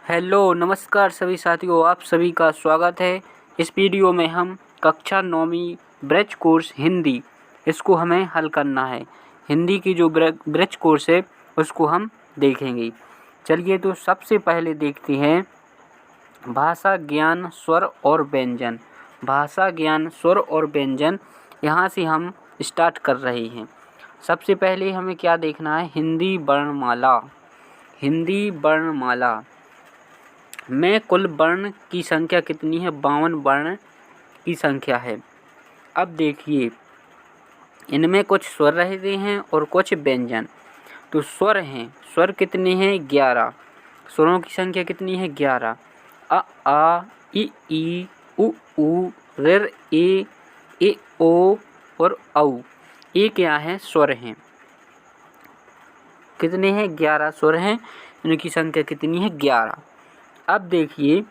Hello नमस्कार सभी साथियों, आप सभी का स्वागत है। इस वीडियो में हम कक्षा 9वीं ब्रज कोर्स हिंदी इसको हमें हल करना है। हिंदी की जो ब्रज कोर्स है उसको हम देखेंगे। चलिए तो सबसे पहले देखते हैं भाषा ज्ञान स्वर और व्यंजन। भाषा ज्ञान स्वर और व्यंजन, यहाँ से हम स्टार्ट कर रहे हैं। सबसे पहले हमें क्या देखना है, हिंदी वर्णमाला। हिंदी वर्णमाला में कुल वर्ण की संख्या कितनी है? 52 वर्ण की संख्या है। अब देखिए, इनमें कुछ स्वर रहते हैं और कुछ व्यंजन। तो स्वर हैं, स्वर कितने हैं? 11। स्वरों की संख्या कितनी है? 11। अ आ ई उ ऊ ऋ ए ओ और औ, ये क्या है? स्वर हैं। कितने हैं? 11 स्वर हैं। इनकी संख्या कितनी है? 11। अब देखिए,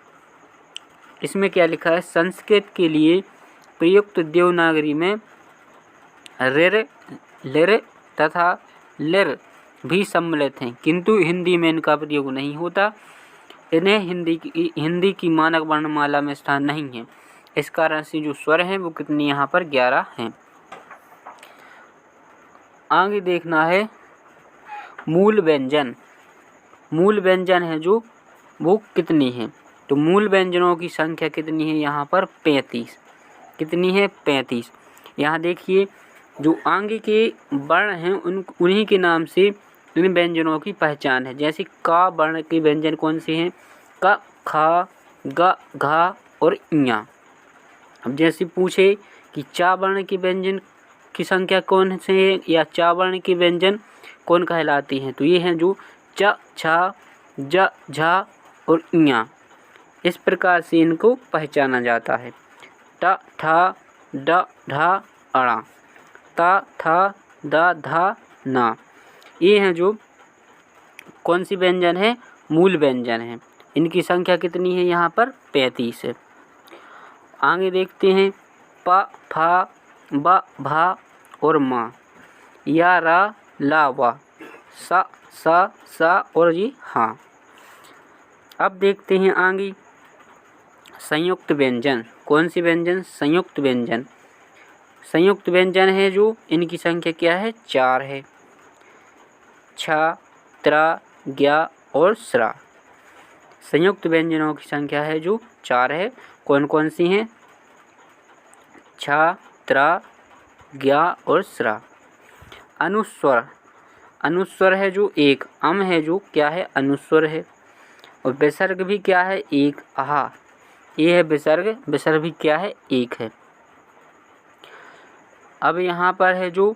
इसमें क्या लिखा है? संस्कृत के लिए प्रयुक्त देवनागरी में ऋ लिर तथा लिर भी सम्मिलित हैं, किंतु हिंदी में इनका प्रयोग नहीं होता। इन्हें हिंदी की मानक वर्णमाला में स्थान नहीं है। इस कारण से जो स्वर हैं वो कितने यहाँ पर? 11 हैं। आगे देखना है मूल व्यंजन। मूल व्यंजन है जो वो कितनी है? तो मूल व्यंजनों की संख्या कितनी है यहाँ पर? 35। कितनी है? 35। यहाँ देखिए, जो आगे के वर्ण हैं उन्हीं के नाम से इन व्यंजनों की पहचान है। जैसे का वर्ण के व्यंजन कौन से हैं? क, खा, ग, घा और इया। अब जैसे पूछे कि चा वर्ण के व्यंजन की संख्या कौन से है या चा वर्ण के व्यंजन कौन कहलाते हैं, तो ये हैं जो च, छा, ज, झा और इया। इस प्रकार से इनको पहचाना जाता है। ट, ठा, ड, ढा, अड़ा, ता, था, दा, धा, ना, ये हैं जो कौन सी व्यंजन है? मूल व्यंजन है। इनकी संख्या कितनी है यहाँ पर? 35 है। आगे देखते हैं प, फा, ब, भा और मा, या, रा, ला, वा, सा, सा और जी हाँ। अब देखते हैं आगे संयुक्त व्यंजन। कौन सी व्यंजन? संयुक्त व्यंजन। संयुक्त व्यंजन है जो इनकी संख्या क्या है? 4 है। छ, त्रा, ज्ञा और स्रा। संयुक्त व्यंजनों की संख्या है जो 4 है। कौन कौन सी हैं? छ, त्रा, ज्ञा और स्रा। अनुस्वर। अनुस्वर है जो एक। अम है जो क्या है? अनुस्वर है। और विसर्ग भी क्या है? एक। आहा, ये है विसर्ग। विसर्ग भी क्या है? एक है। अब यहाँ पर है जो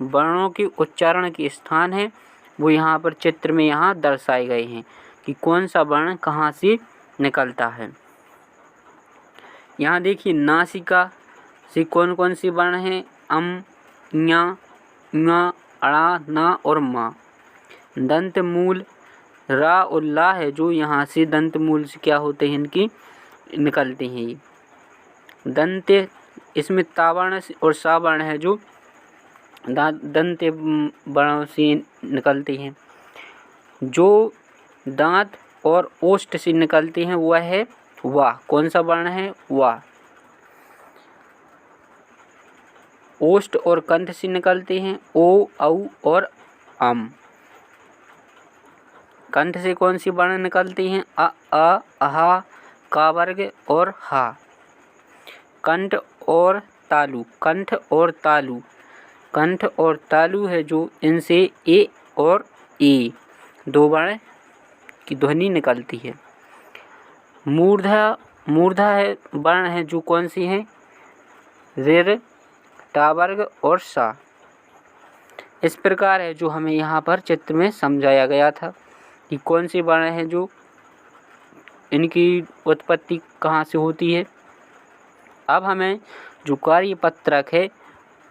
वर्णों के उच्चारण के स्थान है वो यहाँ पर चित्र में यहाँ दर्शाए गए हैं कि कौन सा वर्ण कहाँ से निकलता है। यहाँ देखिए, नासिका से कौन कौन सी वर्ण हैं? अम, ञ, ङ, अड़ा, ना और मा। दंत मूल रा और ला है जो यहाँ से दंत मूल से क्या होते हैं? इनकी निकलते हैं ये दंत। इसमें तावर्ण और सावर्ण है जो दंत वर्णों से निकलते हैं। जो दांत और ओष्ठ से निकलते हैं वह है वाह। कौन सा वर्ण है? वाह। ओष्ठ और कंठ से निकलते हैं ओ, औ और अम। कंठ से कौन सी वर्ण निकलती हैं? अ, अहा, का वर्ग और हा। कंठ और तालु। कंठ और तालु। कंठ और तालु है जो इनसे ए और ए दो वर्ण की ध्वनि निकलती है। मूर्धा। मूर्धा है वर्ण है जो कौन सी हैं? ऋ, टा वर्ग और सा। इस प्रकार है जो हमें यहाँ पर चित्र में समझाया गया था कि कौन सी वर्ण है जो इनकी उत्पत्ति कहाँ से होती है। अब हमें जो कार्यपत्रक है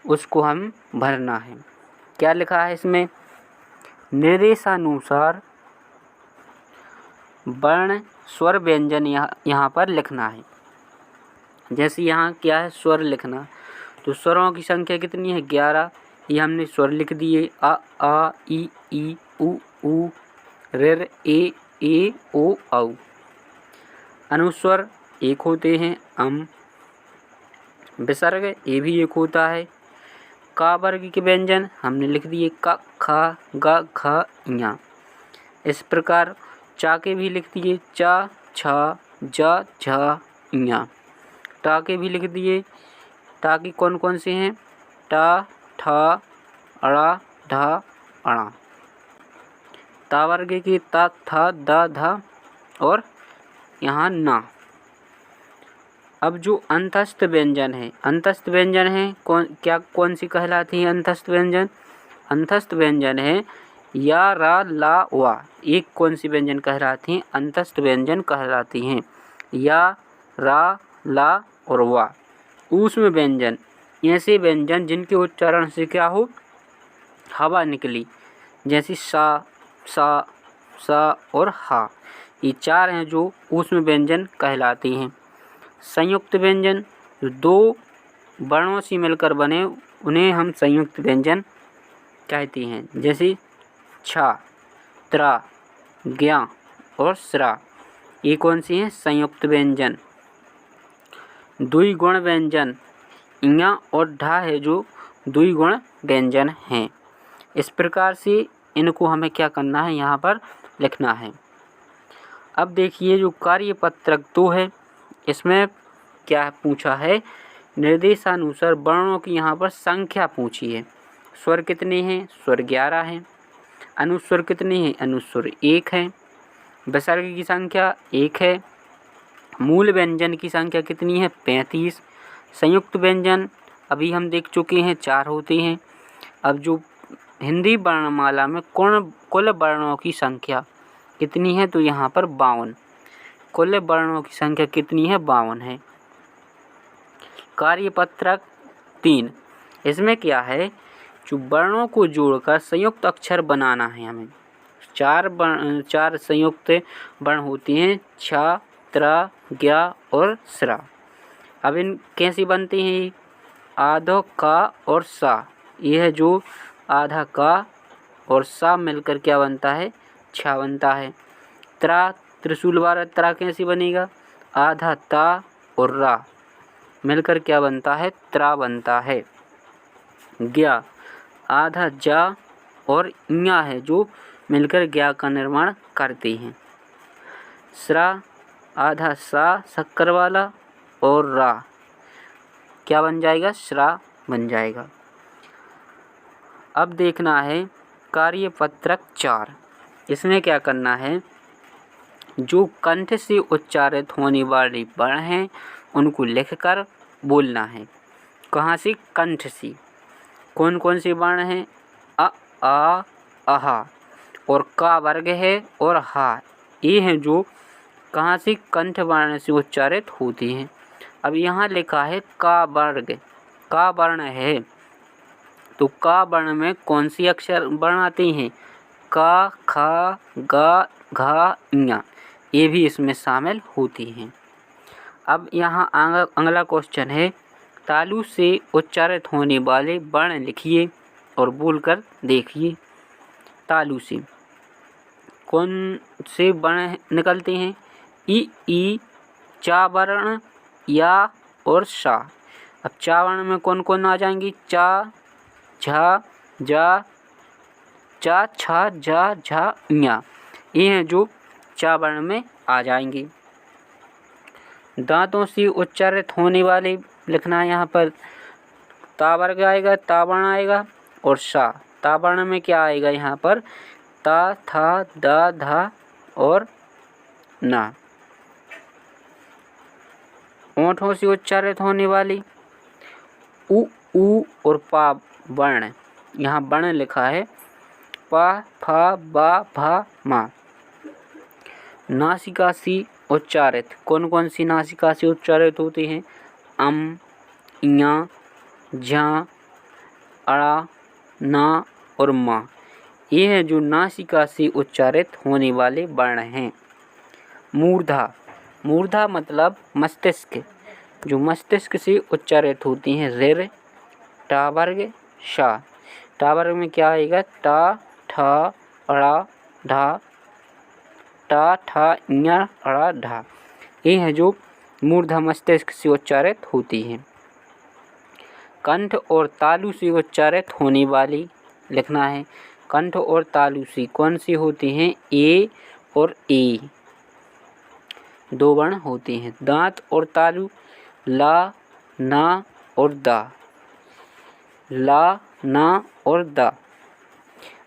उसको हम भरना है। क्या लिखा है इसमें? निर्देशानुसार वर्ण स्वर व्यंजन यहाँ पर लिखना है। जैसे यहाँ क्या है? स्वर लिखना। तो स्वरों की संख्या कितनी है? 11। ये हमने स्वर लिख दिए। अ, आ, ई उ ऊ ऋ, ए ए ओ औ। अनुस्वर एक होते हैं, अम। विसर्ग ये भी एक होता है। का वर्ग के व्यंजन हमने लिख दिए, क ख ग घ ञ। इस प्रकार चा के भी लिख दिए, च छ ज झ ञ। टा के भी लिख दिए। टा के कौन कौन से हैं, ट ठ अड़ा ढ अणा। ता वर्ग के त थ द ध और यहाँ ना। अब जो अंतस्थ व्यंजन है, अंतस्थ व्यंजन है कौन सी कहलाती है अंतस्थ व्यंजन? अंतस्थ व्यंजन है या, रा, ला, वा। एक कौन सी व्यंजन कहलाती हैं? अंतस्थ व्यंजन कहलाती हैं, या, रा, ला और वा। ऊष्म व्यंजन ऐसे व्यंजन जिनके उच्चारण से क्या हो, हवा निकली, जैसे सा, सा, सा और हा। ये चार हैं जो ऊष्म व्यंजन कहलाती हैं। संयुक्त व्यंजन जो दो वर्णों से मिलकर बने उन्हें हम संयुक्त व्यंजन कहते हैं, जैसे छा, त्रा, ज्ञा और स्रा। ये कौन सी हैं? संयुक्त व्यंजन। द्विगुण व्यंजन ञ और ढा है जो द्विगुण व्यंजन हैं। इस प्रकार से इनको हमें क्या करना है, यहाँ पर लिखना है। अब देखिए जो कार्यपत्रक 2 है, इसमें क्या पूछा है, निर्देशानुसार वर्णों की यहाँ पर संख्या पूछी है। स्वर कितने हैं? स्वर 11 हैं। अनुस्वर कितने हैं? अनुस्वर 1 है। विसर्ग की संख्या 1 है। मूल व्यंजन की संख्या कितनी है? 35। संयुक्त व्यंजन अभी हम देख चुके हैं 4 होते हैं। अब जो हिंदी वर्णमाला में कुल वर्णों की संख्या कितनी है, तो यहाँ पर 52। कुल वर्णों की संख्या कितनी है? 52 है। कार्यपत्रक 3, इसमें क्या है, जो वर्णों को जोड़कर संयुक्त अक्षर बनाना है हमें। 4 संयुक्त वर्ण होते हैं, छ, त्रा, ज्ञा और स्रा। अब इन कैसे बनते हैं? आधा का और सा। यह है जो आधा का और सा मिलकर क्या बनता है? छा बनता है। त्रा, त्रिशूल वाला त्रा कैसे बनेगा? आधा ता और रा मिलकर क्या बनता है? त्रा बनता है। ज्ञा, आधा जा और ञा है जो मिलकर ज्ञा का निर्माण करते हैं। स्रा, आधा सा शक्कर वाला और रा क्या बन जाएगा? श्रा बन जाएगा। अब देखना है कार्यपत्रक 4, इसमें क्या करना है, जो कंठ से उच्चारित होने वाले वर्ण हैं उनको लिखकर बोलना है। कहाँ से? कंठ से। कौन कौन से वर्ण हैं? अ, आ, अहा और का वर्ग है और हा। ये हैं जो कहाँ से? कंठ वर्ण से उच्चारित होती हैं। अब यहाँ लिखा है का वर्ग, का वर्ण है, तो का वर्ण में कौन सी अक्षर वर्ण आते हैं? का, खा, गा, घा, ञ। ये भी इसमें शामिल होती हैं। अब यहाँ अगला क्वेश्चन है, तालु से उच्चारित होने वाले वर्ण लिखिए और बोलकर देखिए। तालु से कौन से वर्ण निकलते हैं? ई, चा वर्ण, या और शा। अब चा वर्ण में कौन कौन आ जाएंगी? चा, झा, जा, चा, छा, जा, झा, ञा। ये हैं जो चा वर्ण में आ जाएंगे। दांतों से उच्चारित होने वाले लिखना है यहाँ पर। ता वर्ग आएगा, ता वर्ण आएगा और शा। ता वर्ण में क्या आएगा यहाँ पर? ता, था, दा, धा और ना। ओंठों से उच्चारित होने वाली उ, और पा वर्ण, यहाँ वर्ण लिखा है पा, फा, बा, भा, मा। नासिका से उच्चारित कौन कौन सी नासिका से उच्चारित होते हैं? अम, ञ, झ, अड़ा, ना और मा। ये हैं जो नासिका से उच्चारित होने वाले वर्ण हैं। मूर्धा, मूर्धा मतलब मस्तिष्क, जो मस्तिष्क से उच्चारित होती हैं। ऋ, टा वर्ग, शा। टा वर्ग में क्या आएगा? टा, ठा, अड़ा, ढा, टा ठा ञ ड़ा ढा, ये हैं जो मूर्धा मस्तिष्क से उच्चारित होती हैं। कंठ और तालु से उच्चारित होने वाली लिखना है। कंठ और तालु से कौन सी होती हैं? ए और ए, दो वर्ण होते हैं। दांत और तालु ला, ना और दा, ला, ना और दा।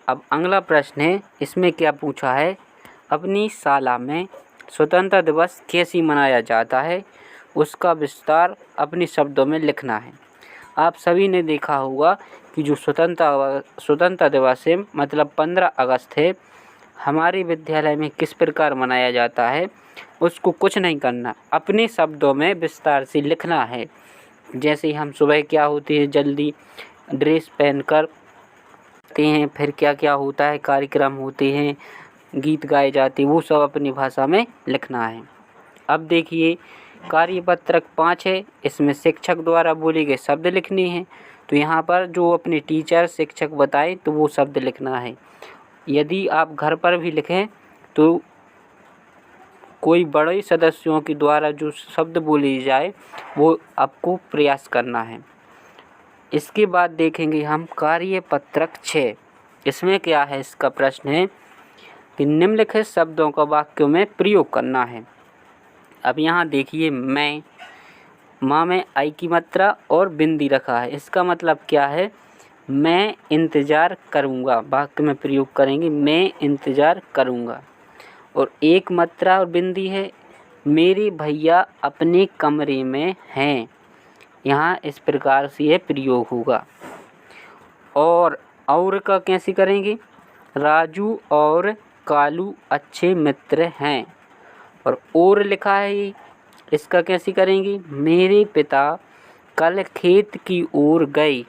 अब अगला प्रश्न है, इसमें क्या पूछा है? अपनी शाला में स्वतंत्रता दिवस कैसे मनाया जाता है, उसका विस्तार अपने शब्दों में लिखना है। आप सभी ने देखा होगा कि जो स्वतंत्रता दिवस है, मतलब 15 अगस्त है, हमारे विद्यालय में किस प्रकार मनाया जाता है, उसको कुछ नहीं करना, अपने शब्दों में विस्तार से लिखना है। जैसे हम सुबह क्या होती है, जल्दी ड्रेस पहनकर हैं, फिर क्या क्या होता है, कार्यक्रम होते हैं, गीत गाए जाते हैं, वो सब अपनी भाषा में लिखना है। अब देखिए कार्यपत्रक 5 है, इसमें शिक्षक द्वारा बोले गए शब्द लिखने हैं। तो यहाँ पर जो अपने टीचर शिक्षक बताएं तो वो शब्द लिखना है। यदि आप घर पर भी लिखें तो कोई बड़े सदस्यों के द्वारा जो शब्द बोले जाए वो आपको प्रयास करना है। इसके बाद देखेंगे हम कार्यपत्रक 6। इसमें क्या है, इसका प्रश्न है कि निम्नलिखित शब्दों का वाक्यों में प्रयोग करना है। अब यहाँ देखिए, मैं, माँ में आई की मात्रा और बिंदी रखा है। इसका मतलब क्या है? मैं इंतज़ार करूँगा, वाक्य में प्रयोग करेंगे, मैं इंतज़ार करूँगा। और एक मात्रा और बिंदी है, मेरे भैया अपने कमरे में हैं, यहाँ इस प्रकार से यह प्रयोग होगा। और का कैसे करेंगे? राजू और कालू अच्छे मित्र हैं। और लिखा है, इसका कैसे करेंगे? मेरे पिता कल खेत की ओर गए।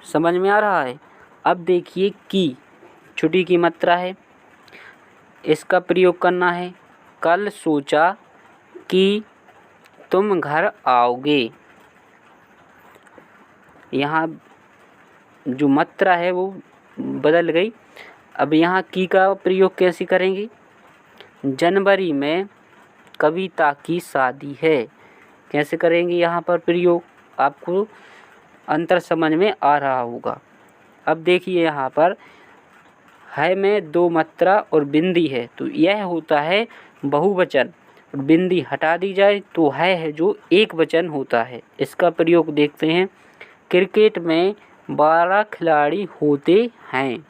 समझ में आ रहा है? अब देखिए की, छुट्टी की मात्रा है, इसका प्रयोग करना है। कल सोचा कि तुम घर आओगे, यहाँ जो मात्रा है वो बदल गई। अब यहाँ की का प्रयोग कैसे करेंगे? जनवरी में कविता की शादी है, कैसे करेंगे यहाँ पर प्रयोग? आपको अंतर समझ में आ रहा होगा। अब देखिए यहाँ पर है में दो मात्रा और बिंदी है, तो यह होता है बहुवचन। बिंदी हटा दी जाए तो है जो एक वचन होता है। इसका प्रयोग देखते हैं। क्रिकेट में 12 खिलाड़ी होते हैं।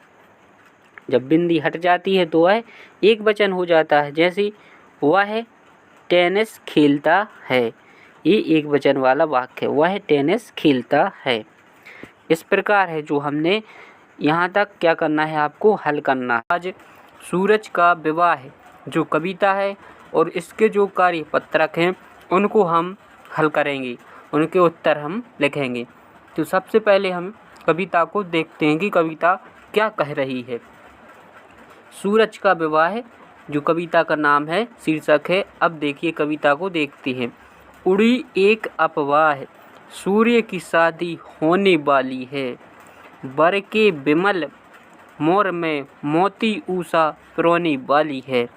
जब बिंदी हट जाती है तो वह एक वचन हो जाता है। जैसे वह टेनिस खेलता है, ये एक वचन वाला वाक्य है, वह टेनिस खेलता है। इस प्रकार है जो हमने यहाँ तक क्या करना है, आपको हल करना है। आज सूरज का विवाह है जो कविता है, और इसके जो कार्यपत्रक हैं उनको हम हल करेंगे, उनके उत्तर हम लिखेंगे। तो सबसे पहले हम कविता को देखते हैं कि कविता क्या कह रही है। सूरज का विवाह जो कविता का नाम है, शीर्षक है। अब देखिए कविता को देखते हैं। उड़ी एक अफवाह, सूर्य की शादी होने वाली है। बर के बिमल मोर में मोती उषा रोने वाली है।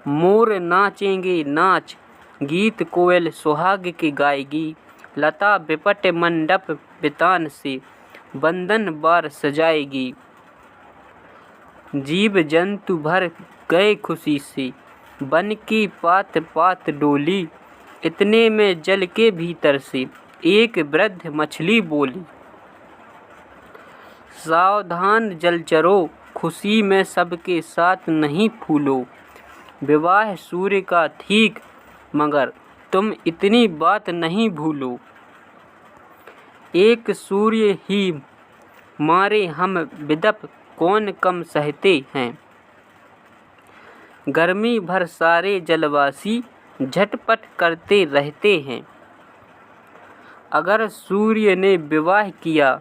मोर नाचेंगे नाच, गीत कोयल सुहाग के गाएगी। लता विपट मंडप बितान से बंधन बार सजाएगी। जीव जंतु भर गए खुशी से, बन की पात पात डोली। इतने में जल के भीतर से एक वृद्ध मछली बोली। सावधान जलचरों, खुशी में सबके साथ नहीं फूलो। विवाह सूर्य का ठीक, मगर तुम इतनी बात नहीं भूलो। एक सूर्य ही मारे हम विदप कौन कम सहते हैं। गर्मी भर सारे जलवासी झटपट करते रहते हैं। अगर सूर्य ने विवाह किया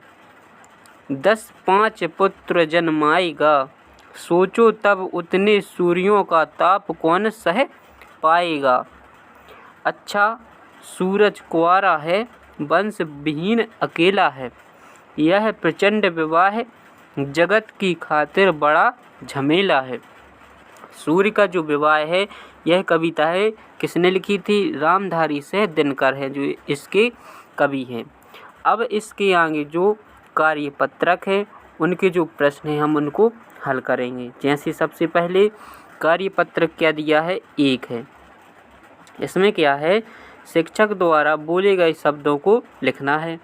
10-5 पुत्र जन्माएगा। सोचो तब उतने सूर्यों का ताप कौन सह पाएगा। अच्छा सूरज कुंवारा है, वंश विहीन अकेला है। यह प्रचंड विवाह जगत की खातिर बड़ा झमेला है। सूर्य का जो विवाह है, यह कविता है किसने लिखी थी? रामधारी सिंह दिनकर है जो इसके कवि हैं। अब इसके आगे जो कार्यपत्रक है, उनके जो प्रश्न हैं हम उनको हल करेंगे। जैसे सबसे पहले कार्यपत्रक क्या दिया है? 1 है। इसमें क्या है? शिक्षक द्वारा बोले गए शब्दों को लिखना है।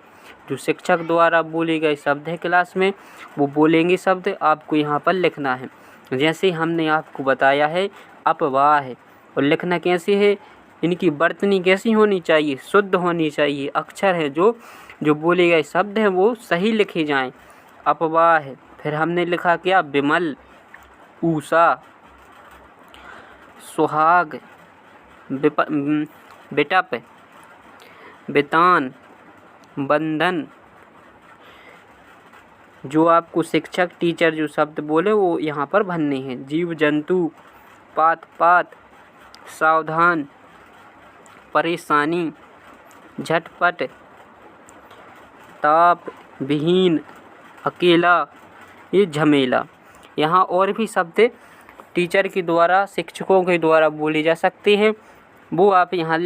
जो शिक्षक द्वारा बोले गए शब्द है क्लास में, वो बोलेंगे शब्द आपको यहाँ पर लिखना है। जैसे हमने आपको बताया है अपवाह है, और लिखना कैसे है? इनकी वर्तनी कैसी होनी चाहिए? शुद्ध होनी चाहिए। अक्षर है जो बोले गए शब्द हैं वो सही लिखे जाएं। अपवाह है। फिर हमने लिखा क्या? विमल, उषा, सुहाग, बिटप, बितान, बंधन। जो आपको शिक्षक टीचर जो शब्द बोले वो यहाँ पर भरने हैं। जीव जंतु, पात पात, सावधान, परेशानी, झटपट, ताप, विहीन, अकेला, ये झमेला। यहाँ और भी शब्द टीचर के द्वारा शिक्षकों के द्वारा बोले जा सकते हैं, वो आप यहाँ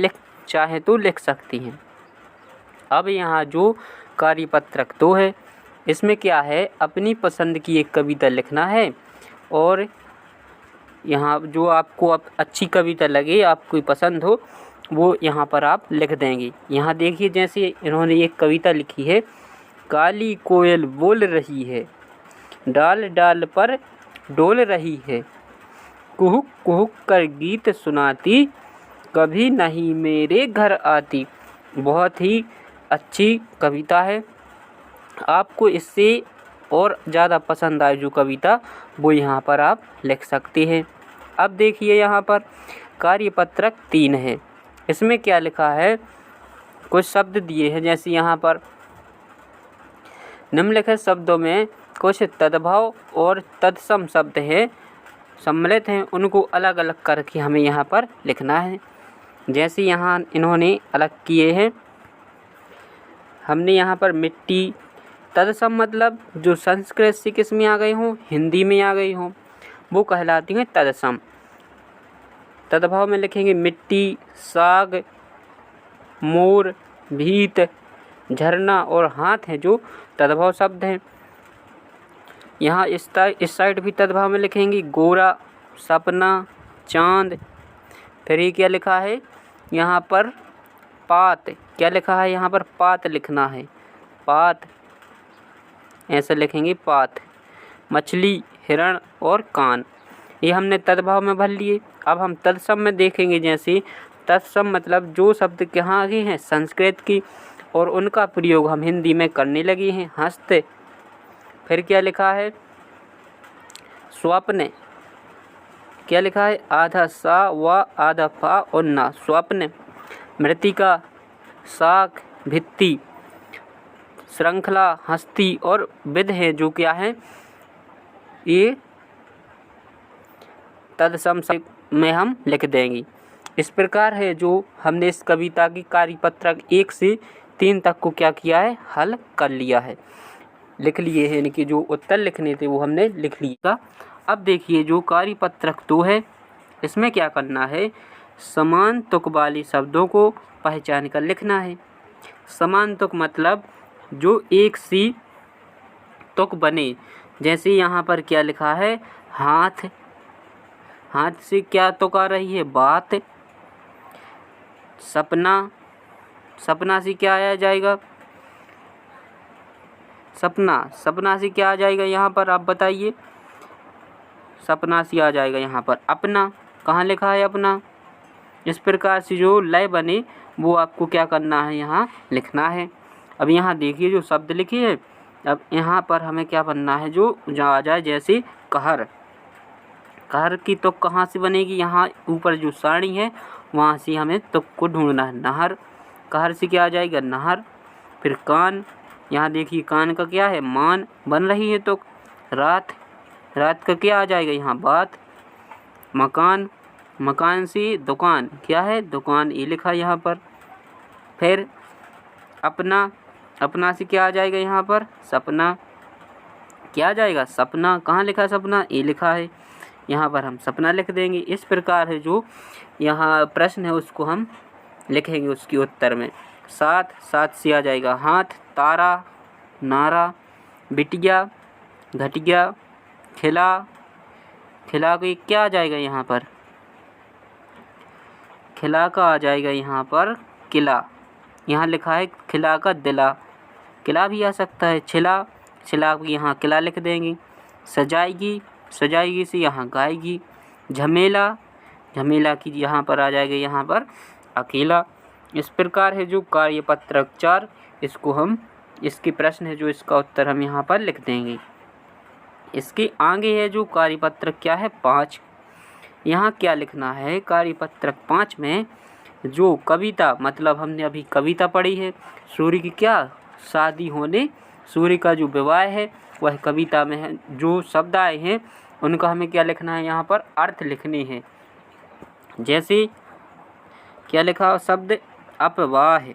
चाहे तो लिख सकती हैं। अब यहाँ जो कार्यपत्रक 2 है, इसमें क्या है? अपनी पसंद की एक कविता लिखना है, और यहाँ जो आपको अच्छी कविता लगे, आपको पसंद हो, वो यहाँ पर आप लिख देंगे। यहाँ देखिए जैसे इन्होंने एक कविता लिखी है, काली कोयल बोल रही है, डाल डाल पर डोल रही है, कुहुक कुहुक कर गीत सुनाती, कभी नहीं मेरे घर आती। बहुत ही अच्छी कविता है। आपको इससे और ज़्यादा पसंद आए जो कविता, वो यहाँ पर आप लिख सकते हैं। अब देखिए यहाँ पर कार्यपत्रक 3 है। इसमें क्या लिखा है? कुछ शब्द दिए हैं, जैसे यहाँ पर निम्नलिखित शब्दों में कुछ तद्भव और तत्सम शब्द हैं, सम्मिलित हैं, उनको अलग अलग करके हमें यहाँ पर लिखना है। जैसे यहाँ इन्होंने अलग किए हैं, हमने यहाँ पर मिट्टी, तत्सम मतलब जो संस्कृत से किस में आ गए हों? हिंदी में आ गई हों, वो कहलाती हैं तत्सम। तद्भव में लिखेंगे मिट्टी, साग, मोर, भीत, झरना और हाथ हैं जो तद्भव शब्द हैं। यहाँ इस साइड भी तद्भव में लिखेंगे गोरा, सपना, चांद। फिर ये क्या लिखा है यहाँ पर? पात। क्या लिखा है यहाँ पर? पात लिखना है, पात, ऐसे लिखेंगे पात। मछली, हिरण और कान, ये हमने तद्भव में भर लिए। अब हम तत्सम में देखेंगे। जैसे तत्सम मतलब जो शब्द कहाँ आगे हैं? संस्कृत की, और उनका प्रयोग हम हिंदी में करने लगे हैं। हस्त। फिर क्या लिखा है? स्वप्न। क्या लिखा है? आधा सा व आधा फा और ना, स्वप्न। मृतिका, शाक, भित्ति, श्रृंखला, हस्ती और विध है जो क्या है? ये तत्सम में हम लिख देंगे। इस प्रकार है जो हमने इस कविता की कार्यपत्रक 1 से 3 तक को क्या किया है? हल कर लिया है, लिख लिए हैं। इनके जो उत्तर लिखने थे वो हमने लिख लिया। अब देखिए जो कार्यपत्रक 2 है, इसमें क्या करना है? समान तुक वाले शब्दों को पहचान कर लिखना है। समान तुक मतलब जो एक सी तुक बने। जैसे यहाँ पर क्या लिखा है? हाथ। हाथ से क्या तुक आ रही है? बात। सपना, सपना से क्या आया जाएगा? सपना, सपना से क्या आ जाएगा यहाँ पर? आप बताइए। सपना से आ जाएगा यहाँ पर अपना। कहाँ लिखा है अपना? इस प्रकार से जो लय बने वो आपको क्या करना है? यहाँ लिखना है। अब यहाँ देखिए जो शब्द लिखे हैं, अब यहाँ पर हमें क्या बनना है? जो आ जाए, जैसे कहर। कहर की तुक कहाँ से बनेगी? यहाँ ऊपर जो सारणी है वहाँ से हमें तुक को ढूंढना है। नहर। कहर से क्या आ जाएगा? नहर। फिर कान, यहाँ देखिए कान का क्या है? मान बन रही है तुक। रात, रात का क्या आ जाएगा? यहाँ बात। मकान, मकान से दुकान, क्या है? दुकान, ये लिखा यहाँ पर। फिर अपना, अपना से क्या आ जाएगा यहाँ पर? सपना। क्या जाएगा, सपना। कहाँ लिखा है सपना, ए लिखा है, यहाँ पर हम सपना लिख देंगे। इस प्रकार है जो यहाँ प्रश्न है उसको हम लिखेंगे उसके उत्तर में। 7 से आ जाएगा हाथ, तारा, नारा, बिटिया, घटिया, खिला। खिला को क्या आ जाएगा यहाँ पर, खिला का आ जाएगा यहाँ पर किला। यहाँ लिखा है खिला का दिला, किला भी आ सकता है। छिला, छिला को यहाँ किला लिख देंगे। सजाएगी, सजाएगी से यहाँ गाएगी। झमेला, झमेला की यहाँ पर आ जाएगा यहाँ पर अकेला। इस प्रकार है जो कार्यपत्रक 4, इसको हम, इसके प्रश्न है जो इसका उत्तर हम यहाँ पर लिख देंगे। इसके आगे है जो कार्यपत्रक क्या है 5। यहाँ क्या लिखना है, कार्यपत्रक 5 में जो कविता, मतलब हमने अभी कविता पढ़ी है, सूर्य की क्या शादी होने, सूर्य का जो विवाह है वह कविता में है। जो शब्द आए हैं उनका हमें क्या लिखना है, यहाँ पर अर्थ लिखने हैं। जैसे क्या लिखा शब्द अपवाह।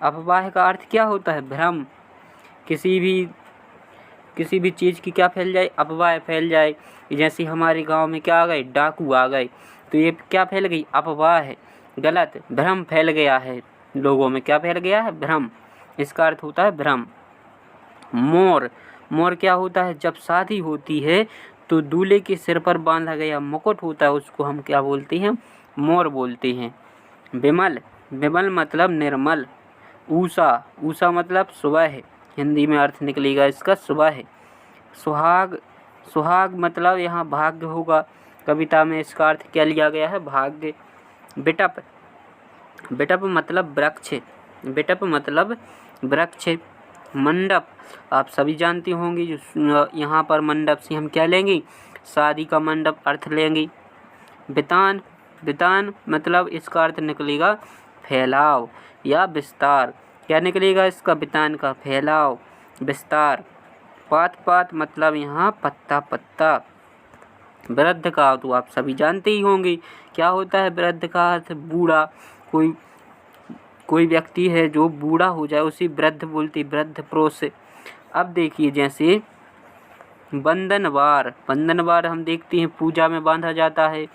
अपवाह का अर्थ क्या होता है, भ्रम। किसी भी चीज़ की क्या फैल जाए, अफवाह फैल जाए। जैसे हमारे गांव में क्या आ गए, डाकू आ गए, तो ये क्या फैल गई, अफवाह है, गलत, भ्रम फैल गया है लोगों में। क्या फैल गया है, भ्रम। इसका अर्थ होता है भ्रम। मोर, मोर क्या होता है, जब शादी होती है तो दूल्हे के सिर पर बांधा गया मुकुट होता है, उसको हम क्या बोलते हैं, मोर बोलते हैं। विमल, विमल मतलब निर्मल। ऊषा, ऊषा मतलब सुबह है, हिंदी में अर्थ निकलेगा इसका सुबह है। सुहाग, सुहाग मतलब यहाँ भाग्य होगा, कविता में इसका अर्थ क्या लिया गया है, भाग्य। बिटप, बिटप मतलब वृक्ष, बिटप मतलब वृक्ष। मंडप, आप सभी जानते होंगे, जो यहाँ पर मंडप से हम क्या लेंगे, शादी का मंडप अर्थ लेंगे। बितान, बितान मतलब इसका अर्थ निकलेगा फैलाव या विस्तार। क्या निकलेगा इसका, बितान का फैलाव, विस्तार। पात, पात मतलब यहाँ पत्ता पत्ता। वृद्ध का तो आप सभी जानते ही होंगे, क्या होता है वृद्ध का अर्थ, बूढ़ा। कोई व्यक्ति है जो बूढ़ा हो जाए उसे वृद्ध बोलते, वृद्ध पुरुष। अब देखिए जैसे बंधनवार, बंधनवार हम देखते हैं पूजा में बांधा जाता है।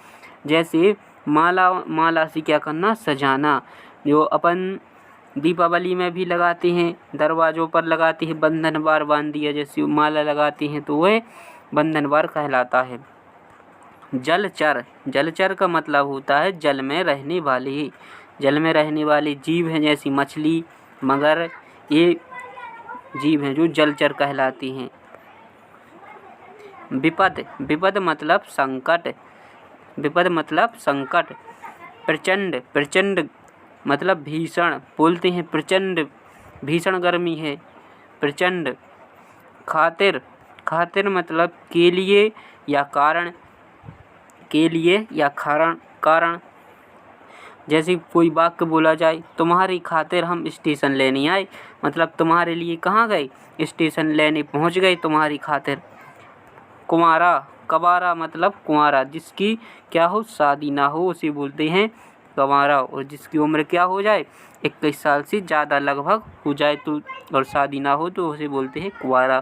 जैसे माला, माला से क्या करना, सजाना, जो अपन दीपावली में भी लगाते हैं, दरवाज़ों पर लगाते हैं, बंधनवार बांध दिया, जैसे माला लगाते हैं तो वह बंधनवार कहलाता है। जलचर, जलचर का मतलब होता है जल में रहने वाली, जल में रहने वाले जीव हैं, जैसी मछली, मगर, ये जीव हैं जो जलचर कहलाती हैं। विपद, विपद मतलब संकट, विपद मतलब संकट। प्रचंड, प्रचंड मतलब भीषण, बोलते हैं प्रचंड, भीषण गर्मी है, प्रचंड। खातिर, खातिर मतलब के लिए या कारण, के लिए या कारण। जैसे कोई वाक्य बोला जाए, तुम्हारी खातिर हम स्टेशन लेने आए, मतलब तुम्हारे लिए कहाँ गए, स्टेशन लेने पहुँच गए तुम्हारी खातिर। कुंवारा, कंवारा मतलब कुंवारा, जिसकी क्या हो, शादी ना हो उसे बोलते हैं कंवारा, और जिसकी उम्र क्या हो जाए, 21 साल से ज़्यादा लगभग हो जाए तो, और शादी ना हो तो उसे बोलते हैं कुंवारा।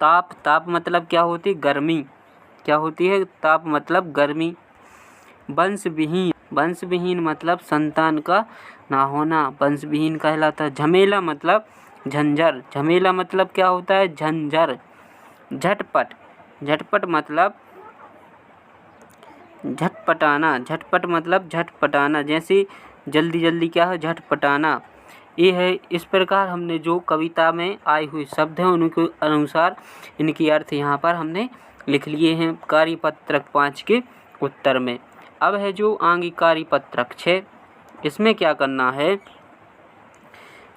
ताप, ताप मतलब क्या होती है, गर्मी, क्या होती है, ताप मतलब गर्मी। वंशविहीन, वंशविहीन मतलब संतान का ना होना, वंशविहीन कहलाता है। झमेला मतलब झंझर, झमेला मतलब क्या होता है, झंझर। झटपट, झटपट मतलब झटपटाना, झटपट मतलब झटपटाना, जैसे जल्दी जल्दी क्या है, झटपटाना। ये है, इस प्रकार हमने जो कविता में आए हुए शब्द हैं उनके अनुसार इनके अर्थ यहाँ पर हमने लिख लिए हैं कार्यपत्रक 5 के उत्तर में। अब है जो आगे कार्यपत्रक 6, इसमें क्या करना है,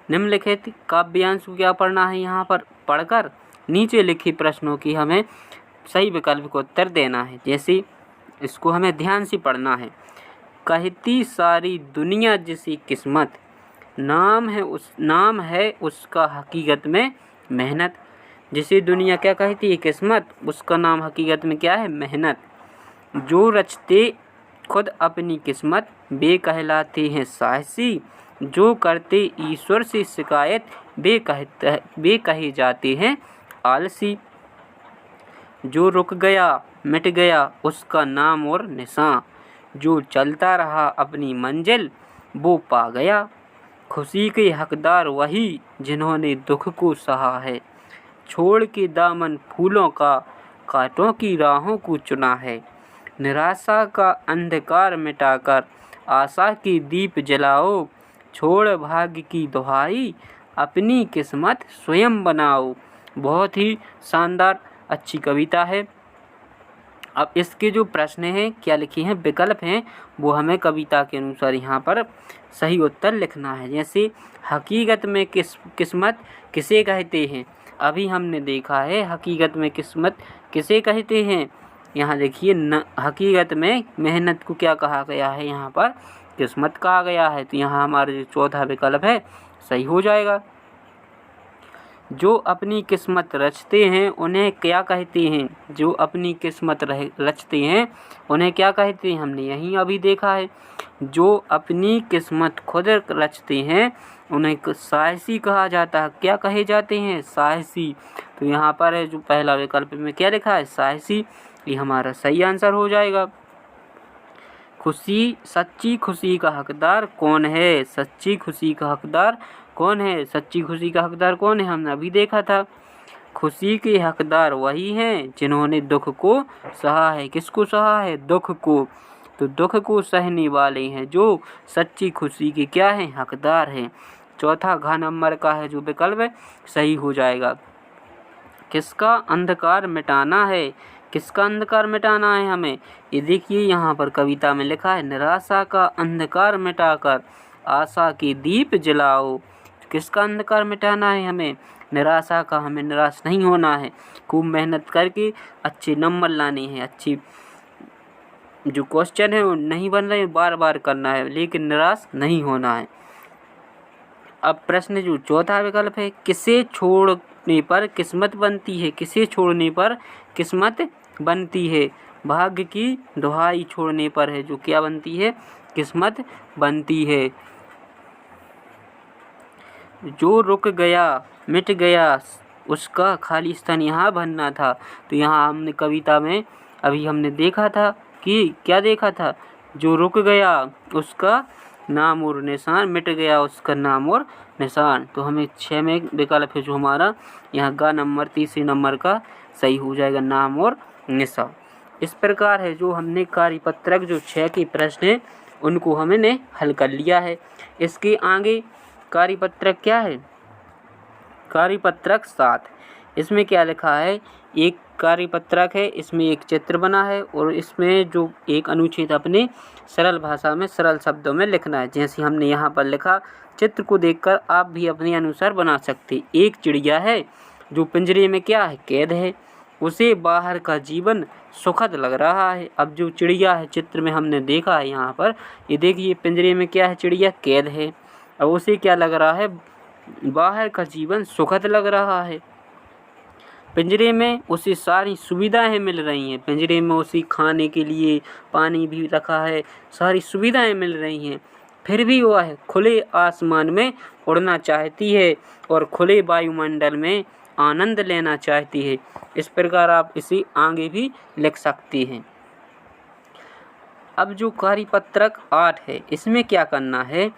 निम्नलिखित काव्यांश को क्या पढ़ना है, यहाँ पर पढ़कर नीचे लिखे प्रश्नों की हमें सही विकल्प को उत्तर देना है। जैसे इसको हमें ध्यान से पढ़ना है। कहती सारी दुनिया जिसी किस्मत, नाम है उसका हकीकत में मेहनत। जिसे दुनिया क्या कहती है, किस्मत, उसका नाम हकीकत में क्या है, मेहनत। जो रचते खुद अपनी किस्मत, वे कहलाते हैं साहसी। जो करते ईश्वर से शिकायत, वे कहे जाते हैं आलसी। जो रुक गया मिट गया उसका नाम और निशान, जो चलता रहा अपनी मंजिल वो पा गया। खुशी के हकदार वही जिन्होंने दुख को सहा है, छोड़ के दामन फूलों का कांटों की राहों को चुना है। निराशा का अंधकार मिटाकर आशा की दीप जलाओ, छोड़ भाग्य की दुहाई अपनी किस्मत स्वयं बनाओ। बहुत ही शानदार अच्छी कविता है। अब इसके जो प्रश्न हैं क्या लिखे हैं, विकल्प हैं, वो हमें कविता के अनुसार यहाँ पर सही उत्तर लिखना है। जैसे हकीकत में किस्मत किसे कहते हैं, अभी हमने देखा है हकीकत में किस्मत किसे कहते हैं। यहाँ देखिए हकीकत में मेहनत को क्या कहा गया है, यहाँ पर किस्मत कहा गया है। तो यहाँ हमारा जो चौथा विकल्प है सही हो जाएगा। जो अपनी किस्मत रचते हैं उन्हें क्या कहते हैं, जो अपनी किस्मत रचते हैं उन्हें क्या कहते हैं, हमने यहीं अभी देखा है। जो अपनी किस्मत खुद रचते हैं उन्हें साहसी कहा जाता है। क्या कहे जाते हैं, साहसी। तो यहाँ पर है जो पहला विकल्प में क्या लिखा है, साहसी, ये हमारा सही आंसर हो जाएगा। खुशी, सच्ची खुशी का हकदार कौन है, सच्ची खुशी का हकदार कौन है, सच्ची खुशी का हकदार कौन है, हमने अभी देखा था। खुशी के हकदार वही हैं जिन्होंने दुख को सहा है। किसको सहा है, दुख को। तो दुख को सहने वाले हैं जो सच्ची खुशी के क्या हैं, हकदार हैं। चौथा घ नंबर का है जो विकल्प है सही हो जाएगा। किसका अंधकार मिटाना है, किसका अंधकार मिटाना है हमें, ये देखिए यहाँ पर कविता में लिखा है, निराशा का अंधकार मिटाकर आशा के दीप जलाओ। किसका अंधकार मिटाना है हमें, निराशा का। हमें निराश नहीं होना है, खूब मेहनत करके अच्छे नंबर लाने हैं, अच्छी जो क्वेश्चन है वो नहीं बन रहे बार बार करना है, लेकिन निराश नहीं होना है। अब प्रश्न जो चौथा विकल्प है, किसे छोड़ने पर किस्मत बनती है, किसे छोड़ने पर किस्मत बनती है। भाग्य की दुहाई छोड़ने पर है जो क्या बनती है, किस्मत बनती है। जो रुक गया मिट गया उसका खाली स्थान यहाँ भरना था। तो यहाँ हमने कविता में अभी हमने देखा था कि क्या देखा था, जो रुक गया उसका नाम और निशान, मिट गया उसका नाम और निशान। तो हमें 6 में विकल्प है जो हमारा यहाँ ग नंबर तीसरे नंबर का सही हो जाएगा, नाम और निशान। इस प्रकार है जो हमने कार्यपत्रक जो 6 के प्रश्न हैं उनको हमने हल कर लिया है। इसके आगे कार्यपत्रक क्या है, कार्यपत्रक 7। इसमें क्या लिखा है, एक कार्यपत्रक है, इसमें एक चित्र बना है और इसमें जो एक अनुच्छेद अपने सरल भाषा में सरल शब्दों में लिखना है। जैसे हमने यहाँ पर लिखा, चित्र को देखकर आप भी अपने अनुसार बना सकते। एक चिड़िया है जो पिंजरे में क्या है, कैद है, उसे बाहर का जीवन सुखद लग रहा है। अब जो चिड़िया है चित्र में हमने देखा है यहाँ पर, ये देखिए पिंजरे में क्या है, चिड़िया कैद है। अब उसे क्या लग रहा है, बाहर का जीवन सुखद लग रहा है। पिंजरे में उसे सारी सुविधाएं मिल रही हैं, पिंजरे में उसे खाने के लिए पानी भी रखा है, सारी सुविधाएं मिल रही हैं। फिर भी वह खुले आसमान में उड़ना चाहती है और खुले वायुमंडल में आनंद लेना चाहती है। इस प्रकार आप इसे आगे भी लिख सकते हैं। अब जो कार्यपत्रक 8 है इसमें क्या करना है,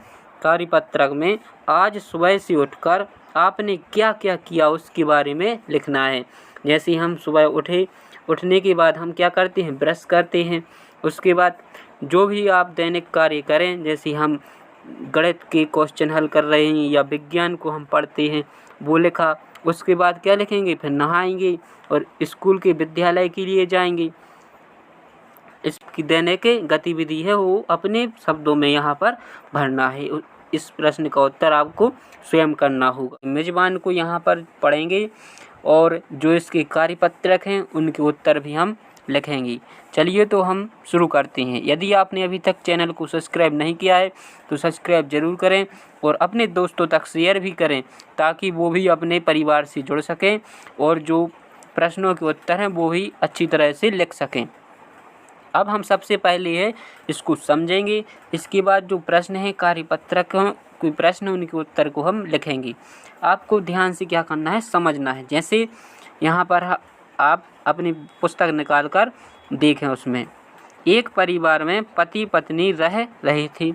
कार्यपत्रक में आज सुबह से उठकर आपने क्या क्या किया उसके बारे में लिखना है। जैसे हम सुबह उठने के बाद हम क्या करते हैं, ब्रश करते हैं। उसके बाद जो भी आप दैनिक कार्य करें, जैसे हम गणित के क्वेश्चन हल कर रहे हैं या विज्ञान को हम पढ़ते हैं वो लिखा। उसके बाद क्या लिखेंगे, फिर नहाएंगे और स्कूल के विद्यालय के लिए जाएंगे। इसकी दैनिक गतिविधि है वो अपने शब्दों में यहाँ पर भरना है। इस प्रश्न का उत्तर आपको स्वयं करना होगा। मेजबान को यहाँ पर पढ़ेंगे और जो इसके कार्यपत्रक हैं उनके उत्तर भी हम लिखेंगे। चलिए तो हम शुरू करते हैं। यदि आपने अभी तक चैनल को सब्सक्राइब नहीं किया है तो सब्सक्राइब जरूर करें और अपने दोस्तों तक शेयर भी करें ताकि वो भी अपने परिवार से जुड़ सकें और जो प्रश्नों के उत्तर हैं वो भी अच्छी तरह से लिख सकें। अब हम सबसे पहले है इसको समझेंगे, इसके बाद जो प्रश्न है कार्यपत्रक कोई प्रश्न उनके उत्तर को हम लिखेंगे। आपको ध्यान से क्या करना है, समझना है। जैसे यहाँ पर आप अपनी पुस्तक निकाल कर देखें। उसमें एक परिवार में पति पत्नी रह रहे थे।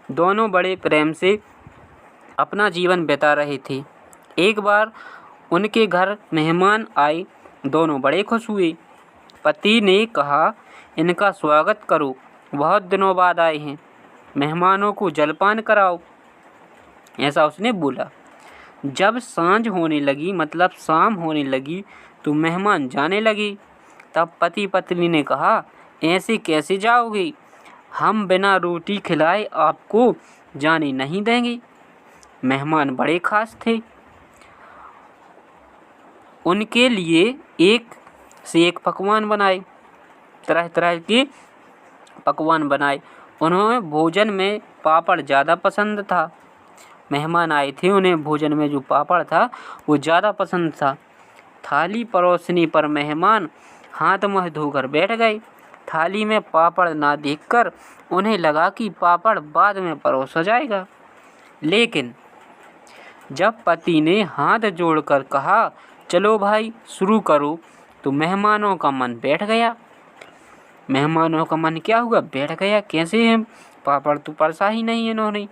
दोनों बड़े प्रेम से अपना जीवन बिता रहे थे। एक बार उनके घर मेहमान आए। दोनों बड़े खुश हुए। पति ने कहा, इनका स्वागत करो, बहुत दिनों बाद आए हैं, मेहमानों को जलपान कराओ, ऐसा उसने बोला। जब सांझ होने लगी, मतलब शाम होने लगी, तो मेहमान जाने लगे। तब पति पत्नी ने कहा, ऐसे कैसे जाओगे? हम बिना रोटी खिलाए आपको जाने नहीं देंगे। मेहमान बड़े खास थे। उनके लिए एक से एक पकवान बनाए, तरह तरह के पकवान बनाए। उन्होंने भोजन में पापड़ ज़्यादा पसंद था। मेहमान आए थे, उन्हें भोजन में जो पापड़ था वो ज़्यादा पसंद था। थाली परोसने पर मेहमान हाथ मुँह धोकर बैठ गए। थाली में पापड़ ना देखकर उन्हें लगा कि पापड़ बाद में परोसा जाएगा। लेकिन जब पति ने हाथ जोड़कर कहा, चलो भाई शुरू करो, तो मेहमानों का मन बैठ गया। मेहमानों का मन क्या हुआ? बैठ गया। कैसे है? पापड़ तो परसा ही नहीं इन्होंने।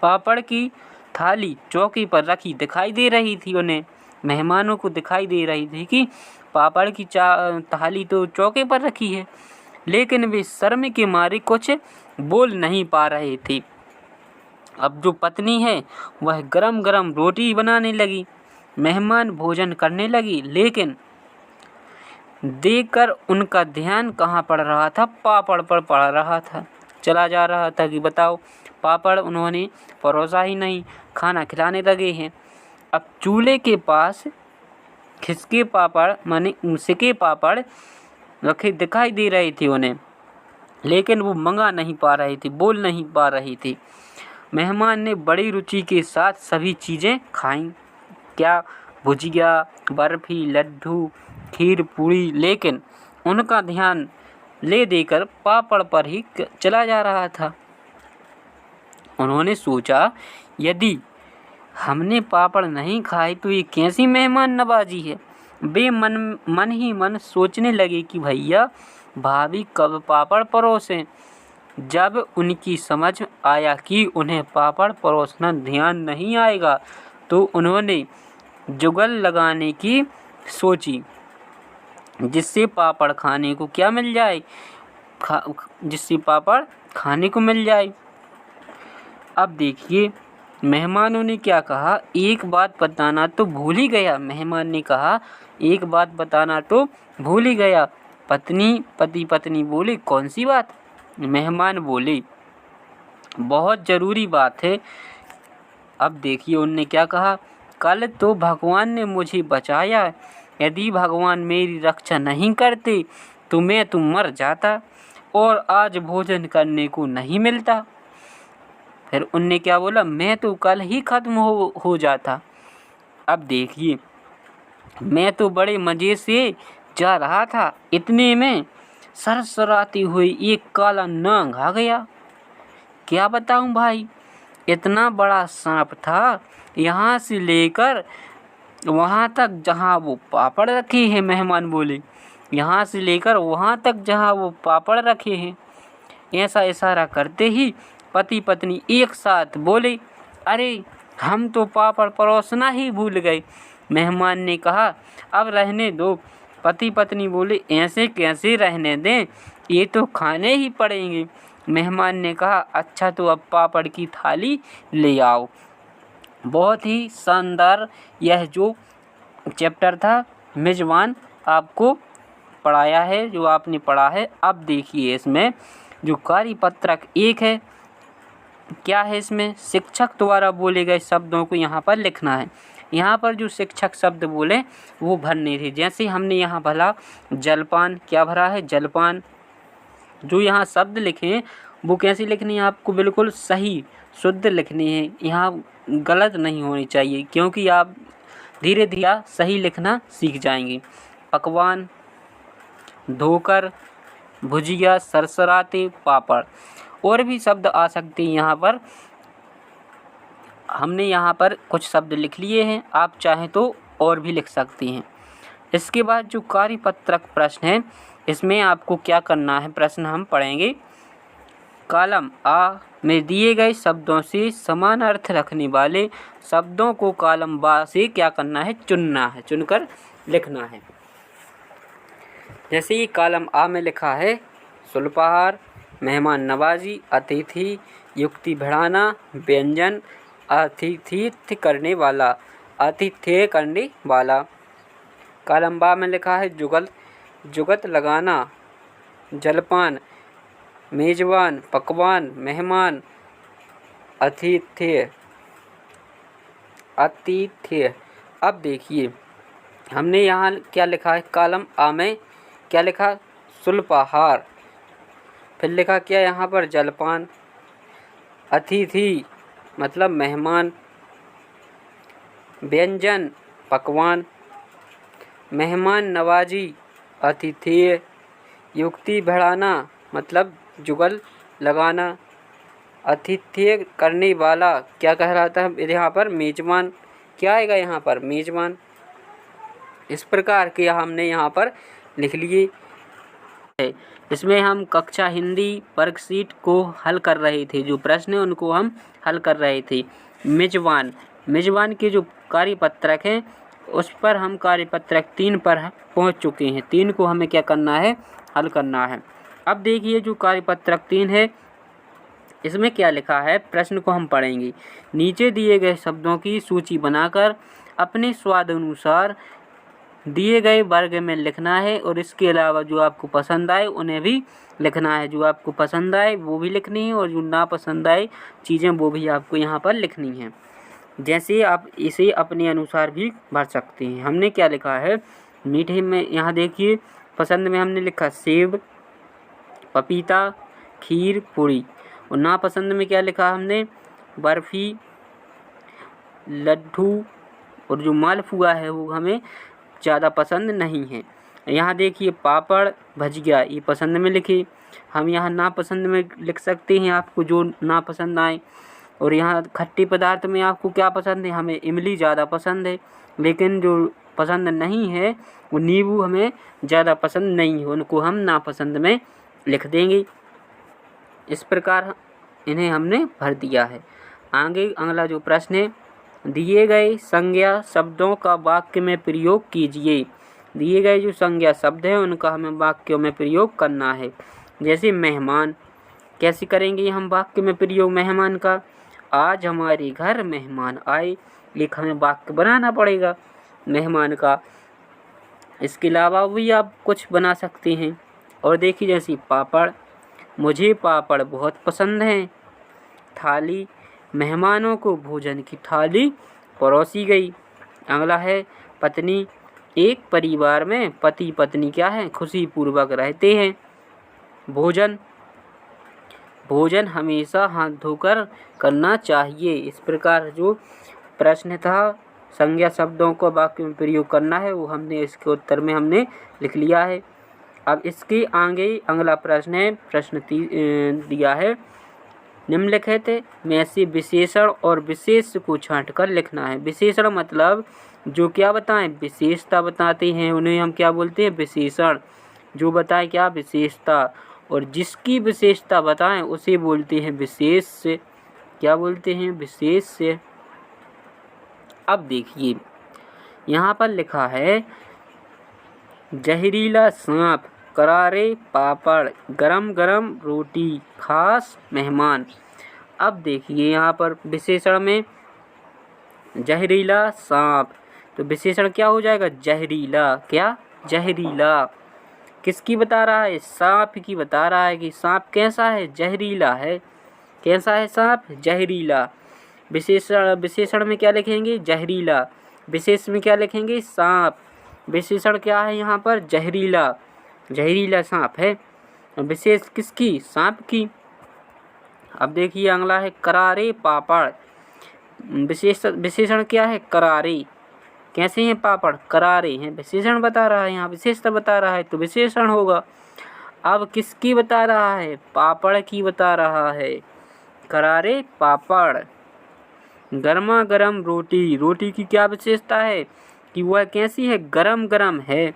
पापड़ की थाली चौकी पर रखी दिखाई दे रही थी उन्हें। मेहमानों को दिखाई दे रही थी कि पापड़ की थाली तो चौके पर रखी है, लेकिन वे शर्म के मारे कुछ बोल नहीं पा रहे थे। अब जो पत्नी है वह गरम गरम रोटी बनाने लगी। मेहमान भोजन करने लगी, लेकिन देखकर उनका ध्यान कहाँ पड़ रहा था? पापड़ पर पड़ रहा था। चला जा रहा था कि बताओ, पापड़ उन्होंने परोसा ही नहीं, खाना खिलाने लगे हैं। अब चूल्हे के पास खिसके पापड़ माने सिके पापड़ रखे दिखाई दे रहे थे उन्हें, लेकिन वो मंगा नहीं पा रहे थे, बोल नहीं पा रही थी। मेहमान ने बड़ी रुचि के साथ सभी चीज़ें खाईं। क्या? भुजिया, बर्फी, लड्डू, खीर, पूरी, लेकिन उनका ध्यान ले देकर पापड़ पर ही चला जा रहा था। उन्होंने सोचा, यदि हमने पापड़ नहीं खाए तो ये कैसी मेहमान नवाजी है। वे मन ही मन सोचने लगे कि भैया भाभी कब पापड़ परोसें। जब उनकी समझ आया कि उन्हें पापड़ परोसना ध्यान नहीं आएगा, तो उन्होंने जुगल लगाने की सोची, जिससे पापड़ खाने को क्या मिल जाए, जिससे पापड़ खाने को मिल जाए। अब देखिए मेहमानों ने क्या कहा, एक बात बताना तो भूल ही गया। मेहमान ने कहा, एक बात बताना तो भूल ही गया। पति पत्नी बोले, कौन सी बात? मेहमान बोले, बहुत ज़रूरी बात है। अब देखिए उनने क्या कहा, कल तो भगवान ने मुझे बचाया, यदि भगवान मेरी रक्षा नहीं करते तो मैं तो मर जाता, और आज भोजन करने को नहीं मिलता। फिर उनने क्या बोला, मैं तो कल ही ख़त्म हो जाता। अब देखिए मैं तो बड़े मज़े से जा रहा था, इतने में सरसराती हुई एक काला नाग आ गया। क्या बताऊं भाई, इतना बड़ा सांप था, यहाँ से लेकर वहाँ तक जहाँ वो पापड़ रखे हैं। मेहमान बोले, यहाँ से लेकर वहाँ तक जहाँ वो पापड़ रखे हैं। ऐसा इशारा करते ही पति पत्नी एक साथ बोले, अरे हम तो पापड़ परोसना ही भूल गए। मेहमान ने कहा, अब रहने दो। पति पत्नी बोले, ऐसे कैसे रहने दें, ये तो खाने ही पड़ेंगे। मेहमान ने कहा, अच्छा तो अब पापड़ की थाली ले आओ। बहुत ही शानदार यह जो चैप्टर था मेज़बान आपको पढ़ाया है, जो आपने पढ़ा है। अब देखिए इसमें जो कार्यपत्रक 1 है, क्या है इसमें, शिक्षक द्वारा बोले गए शब्दों को यहाँ पर लिखना है। यहाँ पर जो शिक्षक शब्द बोले वो भरने थे। जैसे हमने यहाँ भरा जलपान, क्या भरा है? जलपान। जो यहाँ शब्द लिखे हैं वो कैसे लिखने हैं आपको? बिल्कुल सही शुद्ध लिखने हैं, यहाँ गलत नहीं होनी चाहिए, क्योंकि आप धीरे धीरे सही लिखना सीख जाएंगे। पकवान, धोकर, भुजिया, सरसराते, पापड़, और भी शब्द आ सकते हैं यहाँ पर। हमने यहाँ पर कुछ शब्द लिख लिए हैं, आप चाहें तो और भी लिख सकती हैं। इसके बाद जो कार्यपत्रक प्रश्न है, इसमें आपको क्या करना है, प्रश्न हम पढ़ेंगे। कॉलम आ में दिए गए शब्दों से समान अर्थ रखने वाले शब्दों को कॉलम बा से क्या करना है, चुनना है, चुनकर लिखना है। जैसे ये कॉलम आ में लिखा है सुल्पाहार, मेहमान नवाजी, अतिथि, युक्ति बढ़ाना, व्यंजन, आतिथ्य करने वाला, आतिथ्य करने वाला। कॉलम बा में लिखा है जुगत लगाना, जलपान, मेजबान, पकवान, मेहमान, आतिथ्य। अब देखिए हमने यहाँ क्या लिखा है, कॉलम आ में क्या लिखा, सुल्पाहार, फिर लिखा क्या यहाँ पर, जलपान, अतिथि मतलब मेहमान, व्यंजन पकवान, मेहमान नवाजी आतिथ्य, युक्ति बढ़ाना मतलब जुगल लगाना, आतिथ्य करने वाला क्या कहलाता है यहाँ पर, मेजबान। क्या आएगा यहाँ पर, मेजबान। इस प्रकार के हमने यहाँ पर लिख लिए। इसमें हम कक्षा हिंदी वर्कशीट को हल कर रहे थे, जो प्रश्न है उनको हम हल कर रहे थे। मेजबान के जो कार्यपत्रक हैं उस पर हम कार्यपत्रक 3 पर पहुंच चुके हैं। 3 को हमें क्या करना है, हल करना है। अब देखिए जो कार्यपत्रक 3 है इसमें क्या लिखा है, प्रश्न को हम पढ़ेंगे। नीचे दिए गए शब्दों की सूची बनाकर अपने स्वाद अनुसार दिए गए वर्ग में लिखना है और इसके अलावा जो आपको पसंद आए उन्हें भी लिखना है। जो आपको पसंद आए वो भी लिखनी है और जो ना पसंद आए चीज़ें वो भी आपको यहाँ पर लिखनी है। जैसे आप इसे अपने अनुसार भी भर सकते हैं। हमने क्या लिखा है, मीठे में यहाँ देखिए पसंद में हमने लिखा सेब, पपीता, खीर, पूरी। और नापसंद में क्या लिखा हमने, बर्फ़ी, लड्डू और जो मालपुआ है वो हमें ज़्यादा पसंद नहीं है। यहाँ देखिए पापड़, भजिया ये पसंद में लिखी। हम यहाँ नापसंद में लिख सकते हैं आपको जो नापसंद आए। और यहाँ खट्टे पदार्थ में आपको क्या पसंद है, हमें इमली ज़्यादा पसंद है, लेकिन जो पसंद नहीं है वो नींबू हमें ज़्यादा पसंद नहीं है, उनको हम नापसंद में लिख देंगे। इस प्रकार इन्हें हमने भर दिया है। आगे अगला जो प्रश्न है, दिए गए संज्ञा शब्दों का वाक्य में प्रयोग कीजिए। दिए गए जो संज्ञा शब्द हैं उनका हमें वाक्यों में प्रयोग करना है। जैसे मेहमान, कैसे करेंगे हम वाक्य में प्रयोग मेहमान का, आज हमारे घर मेहमान आए, एक हमें वाक्य बनाना पड़ेगा मेहमान का। इसके अलावा भी आप कुछ बना सकते हैं। और देखिए जैसे पापड़, मुझे पापड़ बहुत पसंद हैं। थाली, मेहमानों को भोजन की थाली परोसी गई। अगला है पत्नी, एक परिवार में पति पत्नी क्या है, खुशी पूर्वक रहते हैं। भोजन हमेशा हाथ धोकर करना चाहिए। इस प्रकार जो प्रश्न था संज्ञा शब्दों को वाक्य में प्रयोग करना है वो हमने इसके उत्तर में हमने लिख लिया है। अब इसके आगे अगला प्रश्न है, प्रश्न दिया है निम्नलिखित में से विशेषण और विशेष को छांट कर लिखना है। विशेषण मतलब जो क्या बताएं, विशेषता बताते हैं उन्हें हम क्या बोलते हैं, विशेषण। जो बताएं क्या, विशेषता। और जिसकी विशेषता बताएं उसे बोलते हैं विशेष से। क्या बोलते हैं, विशेष से। अब देखिए यहाँ पर लिखा है जहरीला सांप, करारे पापड़, गरम गरम रोटी, खास मेहमान। अब देखिए यहाँ पर विशेषण में जहरीला सांप, तो विशेषण क्या हो जाएगा, जहरीला। क्या, जहरीला। किसकी बता रहा है, सांप की बता रहा है कि सांप कैसा है, जहरीला है। कैसा है सांप, जहरीला। विशेषण में क्या लिखेंगे, जहरीला। विशेष में क्या लिखेंगे, सांप। विशेषण क्या है यहाँ पर, जहरीला। जहरीला सांप है। विशेष किसकी, सांप की। अब देखिए अगला है करारे पापड़। विशेषण क्या है, करारे। कैसे हैं पापड़, करारे हैं। विशेषण बता रहा है यहाँ, विशेषता बता रहा है तो विशेषण होगा। अब किसकी बता रहा है, पापड़ की बता रहा है, करारे पापड़। गर्मा गर्म रोटी, रोटी की क्या विशेषता है, कि वह कैसी है, गरम गरम है।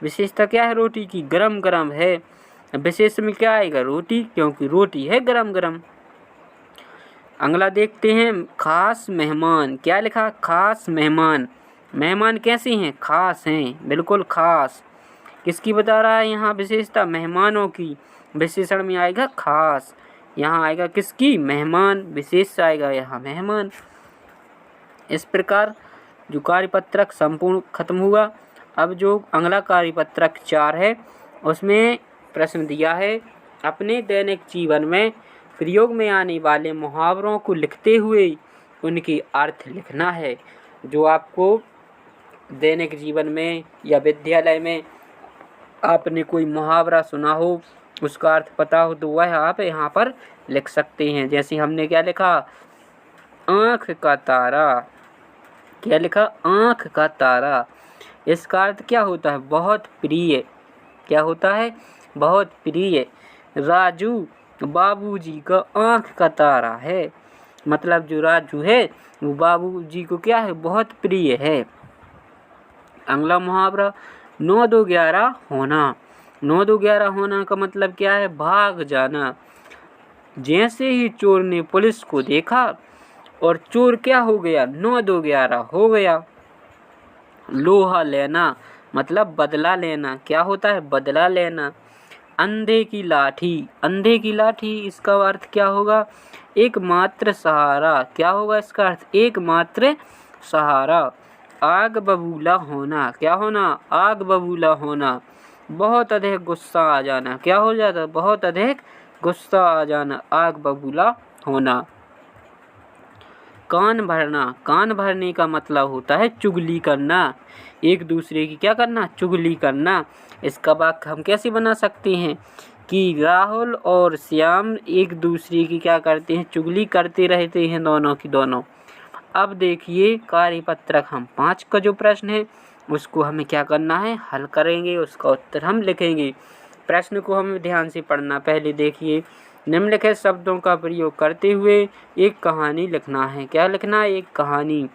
विशेषता क्या है रोटी की, गरम गरम है। विशेष में क्या आएगा, रोटी, क्योंकि रोटी है गरम गरम। अगला देखते हैं, खास मेहमान। क्या लिखा, खास मेहमान। मेहमान कैसे हैं, खास हैं, बिल्कुल खास। किसकी बता रहा है यहाँ विशेषता, मेहमानों की। विशेषण में आएगा खास, यहाँ आएगा किसकी, मेहमान, विशेष आएगा यहाँ मेहमान। इस प्रकार जो कार्यपत्रक संपूर्ण खत्म हुआ। अब जो अगला कार्यपत्रक 4 है उसमें प्रश्न दिया है, अपने दैनिक जीवन में प्रयोग में आने वाले मुहावरों को लिखते हुए उनके अर्थ लिखना है। जो आपको दैनिक जीवन में या विद्यालय में आपने कोई मुहावरा सुना हो, उसका अर्थ पता हो, तो वह आप यहाँ पर लिख सकते हैं। जैसे हमने क्या लिखा, आँख का तारा। क्या लिखा, आँख का तारा। इसका अर्थ क्या होता है, बहुत प्रिय। क्या होता है, बहुत प्रिय। राजू बाबूजी का आँख का तारा है, मतलब जो राजू है वो बाबूजी को क्या है, बहुत प्रिय है। अगला मुहावरा, 9-2-11 होना। 9-2-11 होना का मतलब क्या है, भाग जाना। जैसे ही चोर ने पुलिस को देखा और चोर क्या हो गया, 9-2-11 हो गया। लोहा लेना मतलब बदला लेना। क्या होता है, बदला लेना। अंधे की लाठी। अंधे की लाठी, इसका अर्थ क्या होगा, एकमात्र सहारा। क्या होगा इसका अर्थ, एकमात्र सहारा। आग बबूला होना। क्या होना, आग बबूला होना। बहुत अधिक गुस्सा आ जाना। क्या हो जाता, बहुत अधिक गुस्सा आ जाना, आग बबूला होना। कान भरना। कान भरने का मतलब होता है चुगली करना, एक दूसरे की क्या करना, चुगली करना। इसका वाक्य हम कैसे बना सकते हैं कि राहुल और श्याम एक दूसरे की क्या करते हैं, चुगली करते रहते हैं, दोनों की दोनों। अब देखिए कार्यपत्रक हम 5 का जो प्रश्न है उसको हमें क्या करना है, हल करेंगे, उसका उत्तर हम लिखेंगे। प्रश्न को हमें ध्यान से पढ़ना। पहले देखिए, निम्नलिखित शब्दों का प्रयोग करते हुए एक कहानी लिखना है। क्या लिखना है, एक कहानी।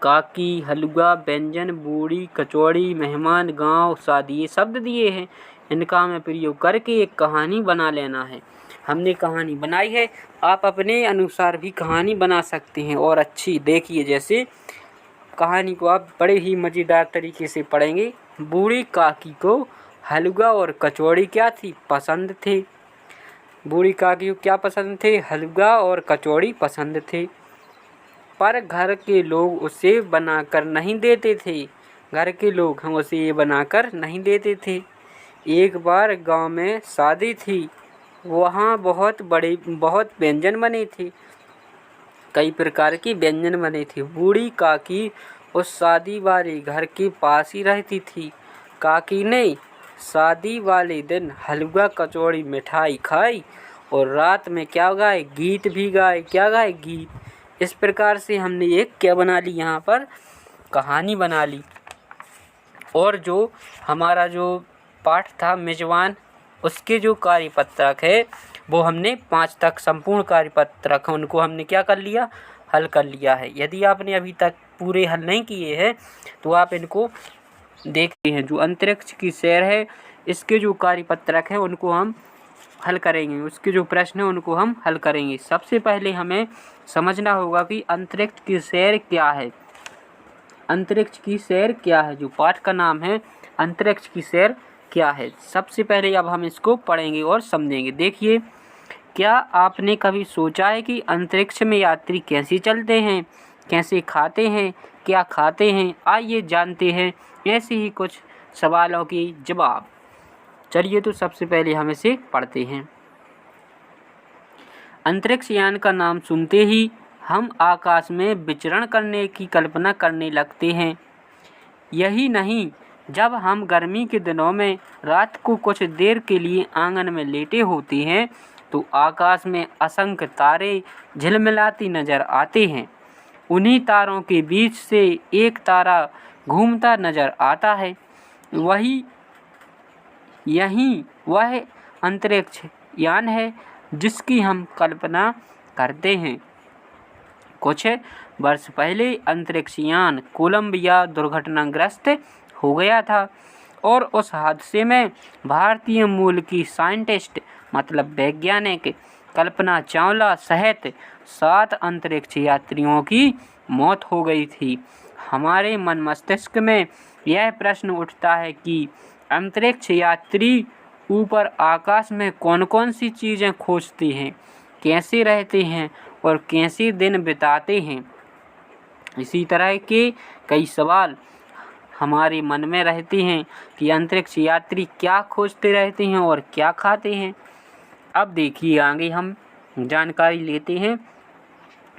काकी, हलवा, व्यंजन, बूढ़ी, कचौड़ी, मेहमान, गांव, शादी, ये शब्द दिए हैं। इनका हमें प्रयोग करके एक कहानी बना लेना है। हमने कहानी बनाई है, आप अपने अनुसार भी कहानी बना सकते हैं और अच्छी। देखिए, जैसे कहानी को आप बड़े ही मज़ेदार तरीके से पढ़ेंगे। बूढ़ी काकी को हलवा और कचौड़ी क्या थी, पसंद थे। बूढ़ी काकी को क्या पसंद थे, हलवा और कचौड़ी पसंद थे, पर घर के लोग उसे बनाकर नहीं देते थे। घर के लोग हम उसे ये बनाकर नहीं देते थे। एक बार गांव में शादी थी, वहाँ बहुत व्यंजन बने थे, कई प्रकार के व्यंजन बने थे। बूढ़ी काकी उस शादी वाले घर के पास ही रहती थी। काकी ने शादी वाले दिन हलवा, कचौड़ी, मिठाई खाई और रात में क्या गाए, गीत भी गाए। क्या गाए, गीत। इस प्रकार से हमने एक क्या बना ली, यहाँ पर कहानी बना ली। और जो हमारा जो पाठ था मेजबान, उसके जो कार्यपत्रक है वो हमने 5 तक संपूर्ण कार्यपत्रक उनको हमने क्या कर लिया, हल कर लिया है। यदि आपने अभी तक पूरे हल नहीं किए हैं तो आप इनको देखते हैं। जो अंतरिक्ष की सैर है, इसके जो कार्यपत्रक हैं उनको हम हल करेंगे, उसके जो प्रश्न हैं उनको हम हल करेंगे। सबसे पहले हमें समझना होगा कि अंतरिक्ष की सैर क्या है। अंतरिक्ष की सैर क्या है, जो पाठ का नाम है अंतरिक्ष की सैर क्या है। सबसे पहले अब हम इसको पढ़ेंगे और समझेंगे। देखिए, क्या आपने कभी सोचा है कि अंतरिक्ष में यात्री कैसे चलते हैं, कैसे खाते हैं, क्या खाते हैं? आइए जानते हैं ऐसे ही कुछ सवालों के जवाब। चलिए, तो सबसे पहले हम इसे पढ़ते हैं। अंतरिक्ष यान का नाम सुनते ही हम आकाश में विचरण करने की कल्पना करने लगते हैं। यही नहीं, जब हम गर्मी के दिनों में रात को कुछ देर के लिए आंगन में लेटे होते हैं तो आकाश में असंख्य तारे झिलमिलाती नजर आते हैं। उन्हीं तारों के बीच से एक तारा घूमता नजर आता है। यही वह अंतरिक्ष यान है जिसकी हम कल्पना करते हैं। कुछ वर्ष पहले अंतरिक्ष यान कोलंबिया दुर्घटनाग्रस्त हो गया था और उस हादसे में भारतीय मूल की साइंटिस्ट मतलब वैज्ञानिक कल्पना चावला सहित 7 अंतरिक्ष यात्रियों की मौत हो गई थी। हमारे मन मस्तिष्क में यह प्रश्न उठता है कि अंतरिक्ष यात्री ऊपर आकाश में कौन कौन सी चीज़ें खोजते हैं, कैसे रहते हैं और कैसे दिन बिताते हैं। इसी तरह के कई सवाल हमारे मन में रहते हैं कि अंतरिक्ष यात्री क्या खोजते रहते हैं और क्या खाते हैं। अब देखिए आगे हम जानकारी लेते हैं।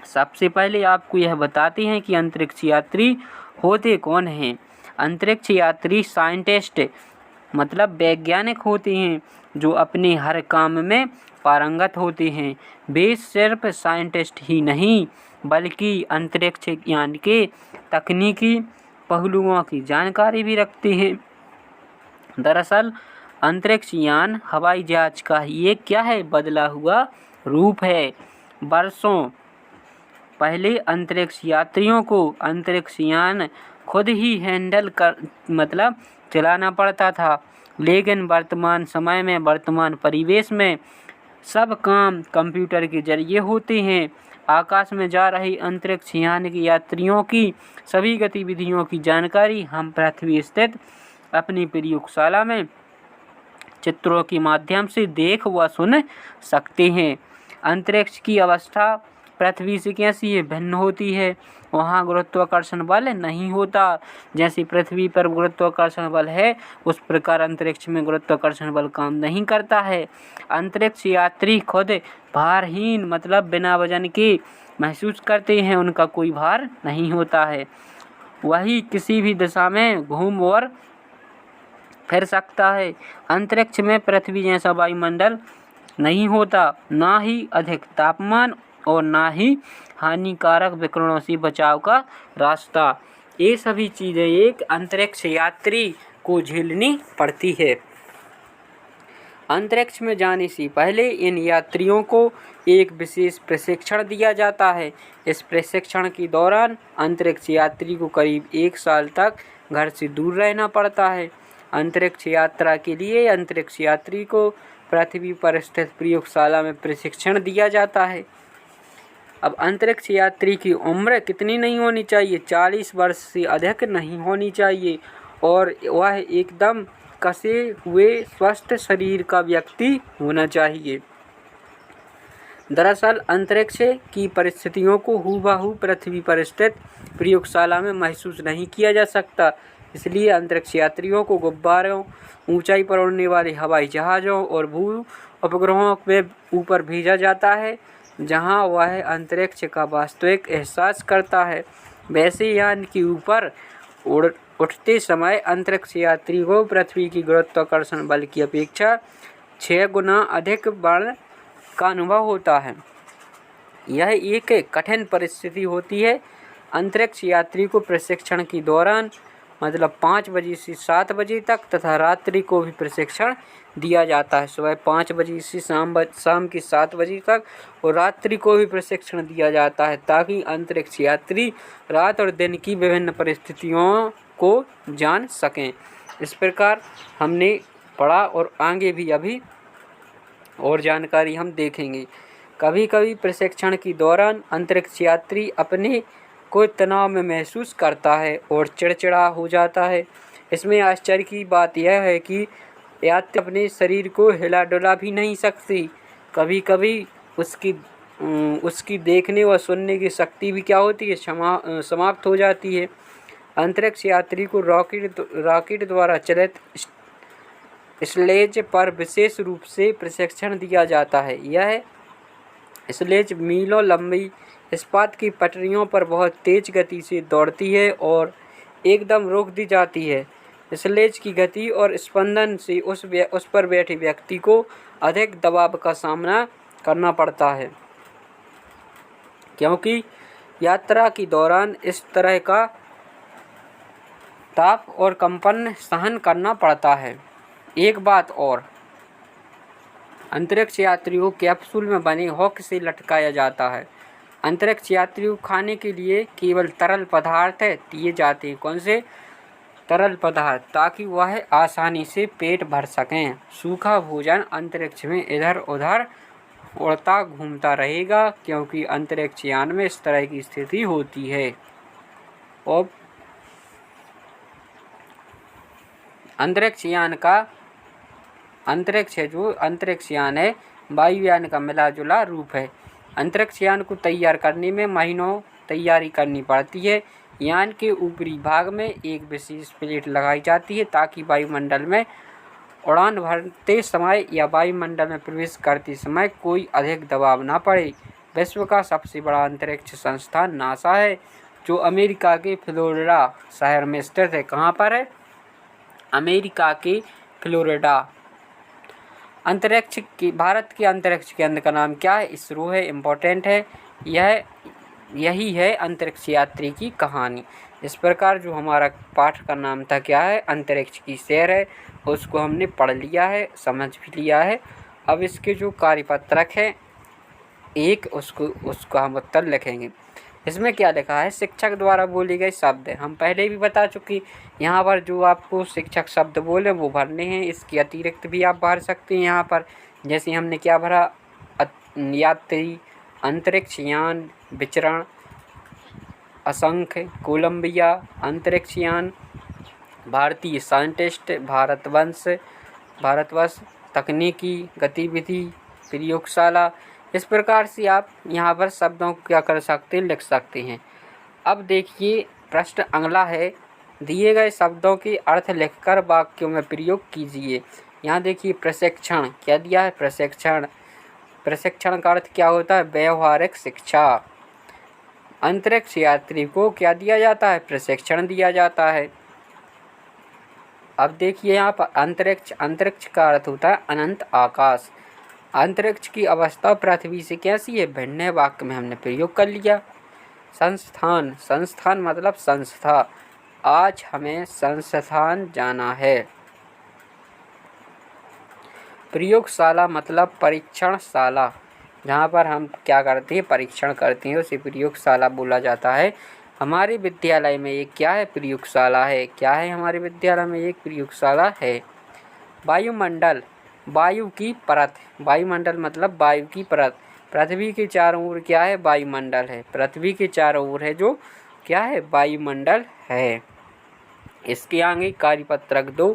सबसे पहले आपको यह बताते हैं कि अंतरिक्ष यात्री होते कौन हैं। अंतरिक्ष यात्री साइंटिस्ट मतलब वैज्ञानिक होते हैं जो अपने हर काम में पारंगत होते हैं। वे सिर्फ साइंटिस्ट ही नहीं बल्कि अंतरिक्ष यान के तकनीकी पहलुओं की जानकारी भी रखते हैं। दरअसल अंतरिक्ष यान हवाई जहाज का ये क्या है, बदला हुआ रूप है। वर्षों पहले अंतरिक्ष यात्रियों को अंतरिक्ष यान खुद ही हैंडल कर मतलब चलाना पड़ता था, लेकिन वर्तमान समय में वर्तमान परिवेश में सब काम कंप्यूटर के जरिए होते हैं। आकाश में जा रही अंतरिक्ष यान के यात्रियों की सभी गतिविधियों की जानकारी हम पृथ्वी स्थित अपनी प्रयोगशाला में चित्रों के माध्यम से देख व सुन सकते हैं। अंतरिक्ष की अवस्था पृथ्वी से कैसी है, भिन्न होती है। वहाँ गुरुत्वाकर्षण बल नहीं होता। जैसे पृथ्वी पर गुरुत्वाकर्षण बल है उस प्रकार अंतरिक्ष में गुरुत्वाकर्षण बल काम नहीं करता है। अंतरिक्ष यात्री खुद भारहीन मतलब बिना वजन के महसूस करते हैं, उनका कोई भार नहीं होता है। वही किसी भी दिशा में घूम और फिर सकता है। अंतरिक्ष में पृथ्वी जैसा वायुमंडल नहीं होता, ना ही अधिक तापमान और ना ही हानिकारक विकिरणों से बचाव का रास्ता। ये सभी चीज़ें एक अंतरिक्ष यात्री को झेलनी पड़ती है। अंतरिक्ष में जाने से पहले इन यात्रियों को एक विशेष प्रशिक्षण दिया जाता है। इस प्रशिक्षण के दौरान अंतरिक्ष यात्री को करीब 1 साल तक घर से दूर रहना पड़ता है। अंतरिक्ष यात्रा के लिए अंतरिक्ष यात्री को पृथ्वी पर स्थित प्रयोगशाला में प्रशिक्षण दिया जाता है। अब अंतरिक्ष यात्री की उम्र कितनी नहीं होनी चाहिए, 40 वर्ष से अधिक नहीं होनी चाहिए और वह एकदम कसे हुए स्वस्थ शरीर का व्यक्ति होना चाहिए। दरअसल अंतरिक्ष की परिस्थितियों को हूबहू पृथ्वी पर स्थित प्रयोगशाला में महसूस नहीं किया जा सकता, इसलिए अंतरिक्ष यात्रियों को गुब्बारों, ऊंचाई पर उड़ने वाले हवाई जहाज़ों और भू उपग्रहों में ऊपर भेजा जाता है, जहां वह अंतरिक्ष का वास्तविक एहसास करता है। वैसे यान के ऊपर उठते समय अंतरिक्ष यात्री को पृथ्वी की गुरुत्वाकर्षण बल की अपेक्षा 6 गुना अधिक बल का अनुभव होता है। यह एक कठिन परिस्थिति होती है। अंतरिक्ष यात्री को प्रशिक्षण के दौरान मतलब 5 बजे से 7 बजे तक तथा रात्रि को भी प्रशिक्षण दिया जाता है। सुबह 5 बजे से शाम के 7 बजे तक और रात्रि को भी प्रशिक्षण दिया जाता है, ताकि अंतरिक्ष यात्री रात और दिन की विभिन्न परिस्थितियों को जान सकें। इस प्रकार हमने पढ़ा और आगे भी अभी और जानकारी हम देखेंगे। कभी कभी प्रशिक्षण के दौरान अंतरिक्ष यात्री अपने को तनाव में महसूस करता है और चिड़चिड़ा हो जाता है। इसमें आश्चर्य की बात यह है कि यात्री अपने शरीर को हिला डुला भी नहीं सकती। कभी कभी उसकी देखने व सुनने की शक्ति भी क्या होती है, समाप्त हो जाती है। अंतरिक्ष यात्री को रॉकेट द्वारा चलित स्लेज पर विशेष रूप से प्रशिक्षण दिया जाता है। यह स्लेज मीलों लंबी इस्पात की पटरियों पर बहुत तेज गति से दौड़ती है और एकदम रोक दी जाती है। स्लेज की गति और स्पंदन से उस पर बैठे व्यक्ति को अधिक दबाव का सामना करना पड़ता है, क्योंकि यात्रा के दौरान इस तरह का ताप और कंपन सहन करना पड़ता है। एक बात और, अंतरिक्ष यात्री को कैप्सूल में बने हुक से लटकाया जाता है। अंतरिक्ष यात्रियों को खाने के लिए केवल तरल पदार्थ दिए जाते हैं। कौन से तरल पदार्थ, ताकि वह आसानी से पेट भर सकें। सूखा भोजन अंतरिक्ष में इधर उधर उड़ता घूमता रहेगा, क्योंकि अंतरिक्ष यान में इस तरह की स्थिति होती है। और अंतरिक्ष यान का अंतरिक्ष यान है वायुयान का मिला जुला रूप है। अंतरिक्ष यान को तैयार करने में महीनों तैयारी करनी पड़ती है। यान के ऊपरी भाग में एक विशेष प्लेट लगाई जाती है, ताकि वायुमंडल में उड़ान भरते समय या वायुमंडल में प्रवेश करते समय कोई अधिक दबाव न पड़े। विश्व का सबसे बड़ा अंतरिक्ष संस्थान नासा है, जो अमेरिका के फ्लोरिडा शहर में स्थित है। कहाँ पर है? अमेरिका के फ्लोरिडा। भारत के अंतरिक्ष केंद्र का नाम क्या है? इसरो है। इम्पोर्टेंट है। यही है अंतरिक्ष यात्री की कहानी। इस प्रकार जो हमारा पाठ का नाम था क्या है? अंतरिक्ष की सैर है। उसको हमने पढ़ लिया है, समझ भी लिया है। अब इसके जो कार्यपत्रक है उसको हम उत्तर लिखेंगे। इसमें क्या लिखा है? शिक्षक द्वारा बोले गए शब्द। हम पहले भी बता चुके, यहाँ पर जो आपको शिक्षक शब्द बोले वो भरने हैं। इसके अतिरिक्त भी आप भर सकते हैं यहाँ पर। जैसे हमने क्या भरा? यात्री, अंतरिक्ष यान, विचरण, असंख्य, कोलंबिया, अंतरिक्ष यान, भारतीय साइंटिस्ट, भारतवर्ष, तकनीकी गतिविधि, प्रयोगशाला। इस प्रकार से आप यहाँ पर शब्दों को क्या कर सकते हैं? लिख सकते हैं। अब देखिए प्रश्न अगला है, दिए गए शब्दों के अर्थ लिखकर वाक्यों में प्रयोग कीजिए। यहाँ देखिए प्रशिक्षण क्या दिया है? प्रशिक्षण। प्रशिक्षण का अर्थ क्या होता है? व्यवहारिक शिक्षा। अंतरिक्ष यात्री को क्या दिया जाता है? प्रशिक्षण दिया जाता है। अब देखिए यहाँ पर अंतरिक्ष का अर्थ होता है अनंत आकाश। अंतरिक्ष की अवस्था पृथ्वी से कैसी है? भिन्न है। वाक्य में हमने प्रयोग कर लिया। संस्थान मतलब संस्था। आज हमें संस्थान जाना है। प्रयोगशाला मतलब परीक्षणशाला, जहाँ पर हम क्या करते हैं? परीक्षण करते हैं, उसे प्रयोगशाला बोला जाता है। हमारे विद्यालय में एक क्या है? प्रयोगशाला है। क्या है? हमारे विद्यालय में एक प्रयोगशाला है। वायुमंडल, वायु की परत। वायुमंडल मतलब वायु की परत। पृथ्वी के चारों ओर क्या है? वायुमंडल है। पृथ्वी के चारों ओर है जो क्या है? वायुमंडल है। इसके आगे कार्यपत्रक 2।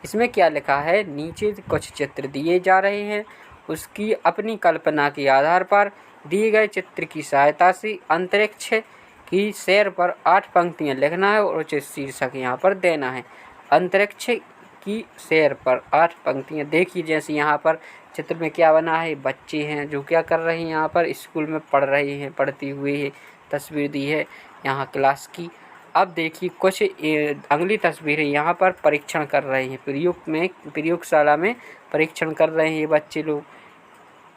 इसमें क्या लिखा है? नीचे कुछ चित्र दिए जा रहे हैं, उसकी अपनी कल्पना के आधार पर दिए गए चित्र की सहायता से अंतरिक्ष की सैर पर 8 पंक्तियाँ लिखना है और उचित शीर्षक यहाँ पर देना है। अंतरिक्ष की सैर पर 8 पंक्तियाँ। देखिए जैसे यहाँ पर चित्र में क्या बना है? बच्चे हैं जो क्या कर रहे हैं? यहाँ पर स्कूल में पढ़ रहे हैं, पढ़ते हुए है तस्वीर दी है यहाँ क्लास की। अब देखिए कुछ अगली तस्वीरें यहाँ पर परीक्षण कर रहे हैं, प्रयोगशाला में परीक्षण कर रहे हैं ये बच्चे लोग।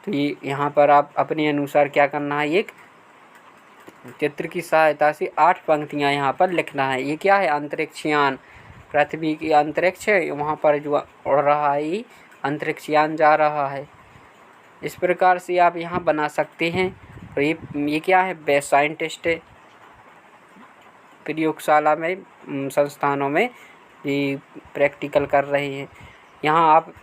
तो ये यहाँ पर आप अपने अनुसार क्या करना है? एक चित्र की सहायता से 8 पंक्तियाँ यहाँ पर लिखना है। ये क्या है? अंतरिक्ष यान। पृथ्वी की अंतरिक्ष है, वहाँ पर जो उड़ रहा है अंतरिक्ष यान जा रहा है। इस प्रकार से आप यहाँ बना सकते हैं। और ये क्या है? साइंटिस्ट है, प्रयोगशाला में संस्थानों में ये प्रैक्टिकल कर रहे हैं। यहाँ आप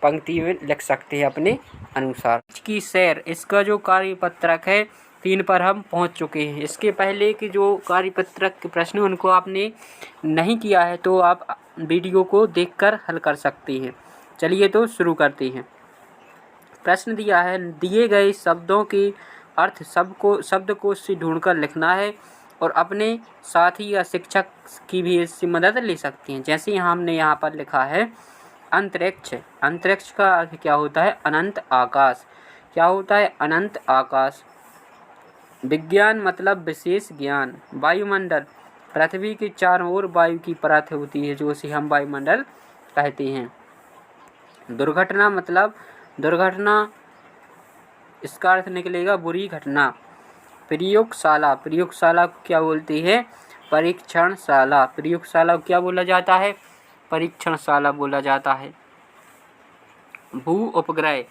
पंक्ति में लिख सकते हैं अपने अनुसार। की सैर, इसका जो कार्यपत्रक है 3 पर हम पहुँच चुके हैं। इसके पहले की जो कार्यपत्रक के प्रश्न उनको आपने नहीं किया है तो आप वीडियो को देखकर हल कर सकते हैं। चलिए तो शुरू करते हैं। प्रश्न दिया है, दिए गए शब्दों के अर्थ शब्दकोश से ढूंढकर लिखना है और अपने साथी या शिक्षक की भी इससे मदद ले सकते हैं। जैसे हमने यहाँ पर लिखा है अंतरिक्ष। अंतरिक्ष का अर्थ क्या होता है? अनंत आकाश। क्या होता है? अनंत आकाश। विज्ञान मतलब विशेष ज्ञान। वायुमंडल, पृथ्वी के चारों ओर वायु की परत होती है जो उसे हम वायुमंडल कहते हैं। दुर्घटना मतलब दुर्घटना, इसका अर्थ निकलेगा बुरी घटना। प्रयोगशाला, प्रयोगशाला को क्या बोलते हैं? परीक्षणशाला। प्रयोगशाला को क्या बोला जाता है? परीक्षणशाला बोला जाता है। भू उपग्रह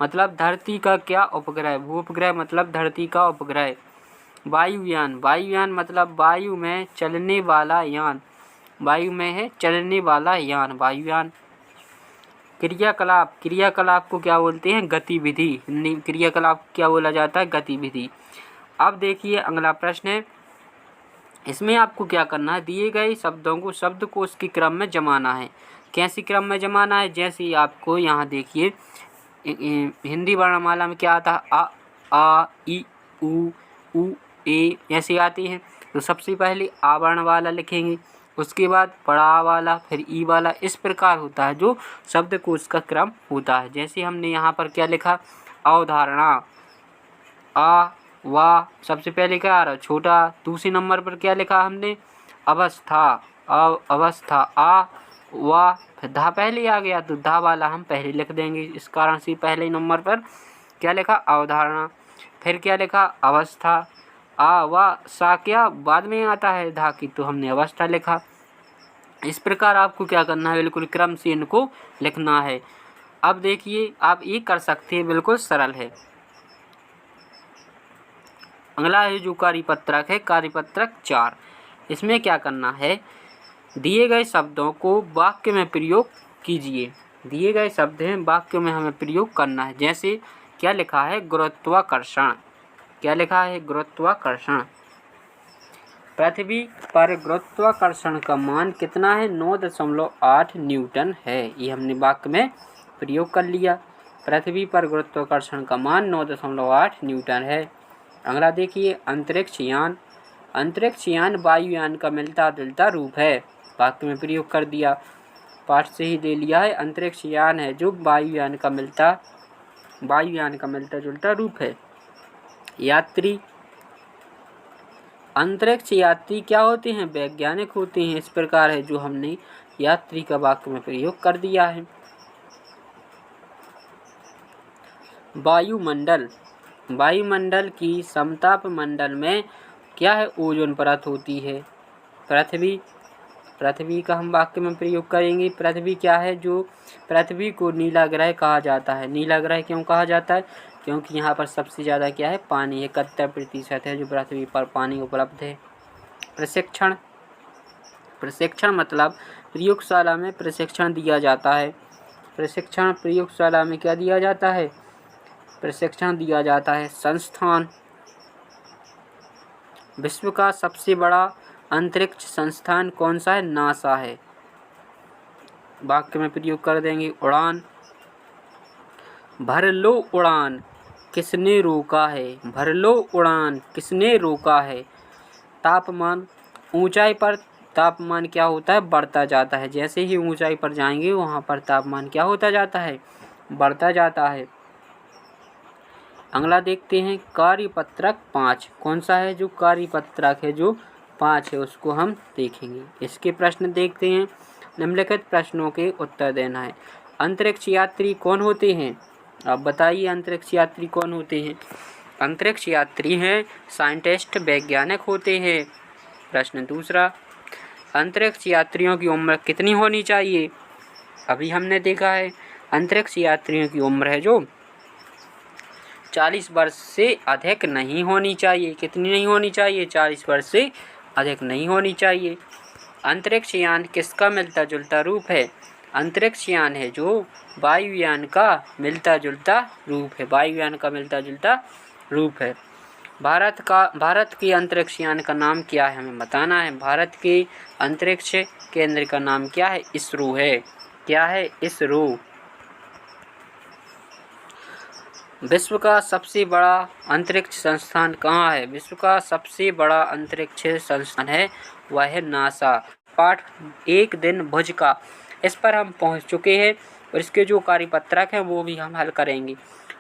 मतलब धरती का क्या उपग्रह? भू उपग्रह मतलब धरती का उपग्रह। वायुयान, वायुयान मतलब वायु में चलने वाला यान, वायु में है चलने वाला यान, वायुयान। क्रियाकलाप, क्रियाकलाप को क्या बोलते हैं? गतिविधि। हिंदी क्रियाकलाप क्या बोला जाता है? गतिविधि। अब देखिए अगला प्रश्न है, इसमें आपको क्या करना है? दिए गए शब्दों को शब्दकोश के क्रम में जमाना है। कैसे क्रम में जमाना है? जैसे आपको यहाँ देखिए हिंदी वर्णमाला में क्या आता है? आ ई उ ए ऐसे आती हैं। तो सबसे पहले आ वर्ण वाला लिखेंगे, उसके बाद बड़ा आ वाला, फिर ई वाला, इस प्रकार होता है जो शब्दकोश का क्रम होता है। जैसे हमने यहाँ पर क्या लिखा? अवधारणा, आ वा सबसे पहले क्या आ रहा है? छोटा। दूसरे नंबर पर क्या लिखा हमने? अवस्था, अवस्था, आ वा, फिर धा पहले आ गया तो धा वाला हम पहले लिख देंगे। इस कारण से पहले नंबर पर क्या लिखा? अवधारणा। फिर क्या लिखा? अवस्था। आ वा सा क्या बाद में आता है धा की, तो हमने अवस्था लिखा। इस प्रकार आपको क्या करना है? बिल्कुल क्रम से इनको लिखना है। अब देखिए आप ये कर सकते हैं, बिल्कुल सरल है। अगला है जो कार्यपत्रक है, कार्यपत्रक 4। इसमें क्या करना है? दिए गए शब्दों को वाक्य में प्रयोग कीजिए। दिए गए शब्द हैं, वाक्य में हमें प्रयोग करना है। जैसे क्या लिखा है? गुरुत्वाकर्षण। क्या लिखा है? गुरुत्वाकर्षण। पृथ्वी पर गुरुत्वाकर्षण का मान कितना है? 9.8 न्यूटन है। ये हमने वाक्य में प्रयोग कर लिया। पृथ्वी पर गुरुत्वाकर्षण का मान 9.8 न्यूटन है। अगला देखिए अंतरिक्ष यान। अंतरिक्ष यान वायुयान का मिलता जुलता रूप है। वाक्य में प्रयोग कर दिया, पाठ से ही दे लिया है। अंतरिक्ष यान है जो वायुयान का मिलता जुलता रूप है। यात्री, अंतरिक्ष यात्री क्या होते हैं? वैज्ञानिक होते हैं। इस प्रकार है जो हमने यात्री का वाक्य में प्रयोग कर दिया है। वायुमंडल, वायुमंडल की समताप मंडल में क्या है? ओजोन परत होती है। पृथ्वी, पृथ्वी का हम वाक्य में प्रयोग करेंगे। पृथ्वी क्या है? जो पृथ्वी को नीला ग्रह कहा जाता है। नीला ग्रह क्यों कहा जाता है? क्योंकि यहाँ पर सबसे ज़्यादा क्या है? पानी 71% है जो पृथ्वी पर पानी उपलब्ध है। प्रशिक्षण, प्रशिक्षण मतलब प्रयोगशाला में प्रशिक्षण दिया जाता है। प्रशिक्षण, प्रयोगशाला में क्या दिया जाता है? प्रशिक्षण दिया जाता है। संस्थान, विश्व का सबसे बड़ा अंतरिक्ष संस्थान कौन सा है? नासा है। वाक्य में प्रयोग कर देंगे। उड़ान, भर लो उड़ान किसने रोका है? भर लो उड़ान किसने रोका है? तापमान, ऊंचाई पर तापमान क्या होता है? बढ़ता जाता है। जैसे ही ऊंचाई पर जाएंगे वहाँ पर तापमान क्या होता जाता है? बढ़ता जाता है। अगला देखते हैं कार्यपत्रक 5। कौन सा है जो कार्यपत्रक है जो 5 है उसको हम देखेंगे। इसके प्रश्न देखते हैं। निम्नलिखित प्रश्नों के उत्तर देना है। अंतरिक्ष यात्री कौन होते हैं? आप बताइए अंतरिक्ष यात्री कौन होते हैं? अंतरिक्ष यात्री हैं साइंटिस्ट, वैज्ञानिक होते हैं। प्रश्न दूसरा, अंतरिक्ष यात्रियों की उम्र कितनी होनी चाहिए? अभी हमने देखा है अंतरिक्ष यात्रियों की उम्र है जो 40 वर्ष से अधिक नहीं होनी चाहिए। कितनी नहीं होनी चाहिए? 40 वर्ष से अधिक नहीं होनी चाहिए। अंतरिक्ष यान किसका मिलता जुलता रूप है? अंतरिक्ष यान है जो वायुयान का मिलता जुलता रूप है। वायुयान का मिलता जुलता रूप है। भारत के अंतरिक्ष यान का नाम क्या है? हमें बताना है। भारत के अंतरिक्ष केंद्र का नाम क्या है? इसरो है। क्या है? इसरो। विश्व का सबसे बड़ा अंतरिक्ष संस्थान कहाँ है? विश्व का सबसे बड़ा अंतरिक्ष संस्थान है वह है नासा। पाठ 1 दिन भुज का, इस पर हम पहुँच चुके हैं और इसके जो कार्यपत्रक हैं वो भी हम हल करेंगे।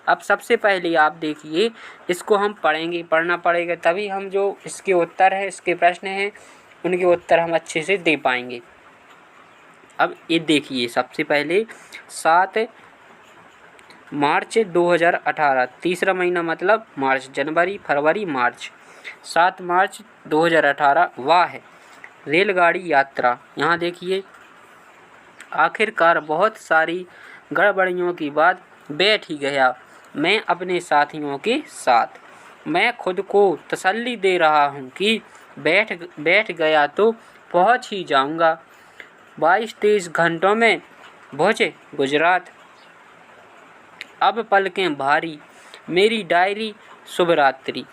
अब सबसे पहले आप देखिए, इसको हम पढ़ेंगे, पढ़ना पड़ेगा तभी हम जो इसके उत्तर हैं, इसके प्रश्न हैं, उनके उत्तर हम अच्छे से दे पाएंगे। अब ये देखिए, सबसे पहले 7 मार्च 2018, तीसरा महीना मतलब मार्च, जनवरी, फरवरी, मार्च। 7 मार्च 2018 वाह है रेलगाड़ी यात्रा। यहाँ देखिए, आखिरकार बहुत सारी गड़बड़ियों के बाद बैठ ही गया मैं अपने साथियों के साथ। मैं खुद को तसल्ली दे रहा हूँ कि बैठ गया तो पहुँच ही जाऊँगा। 22-23 घंटों में भुज गुजरात। अब पलकें भारी, मेरी डायरी शुभ रात्रि।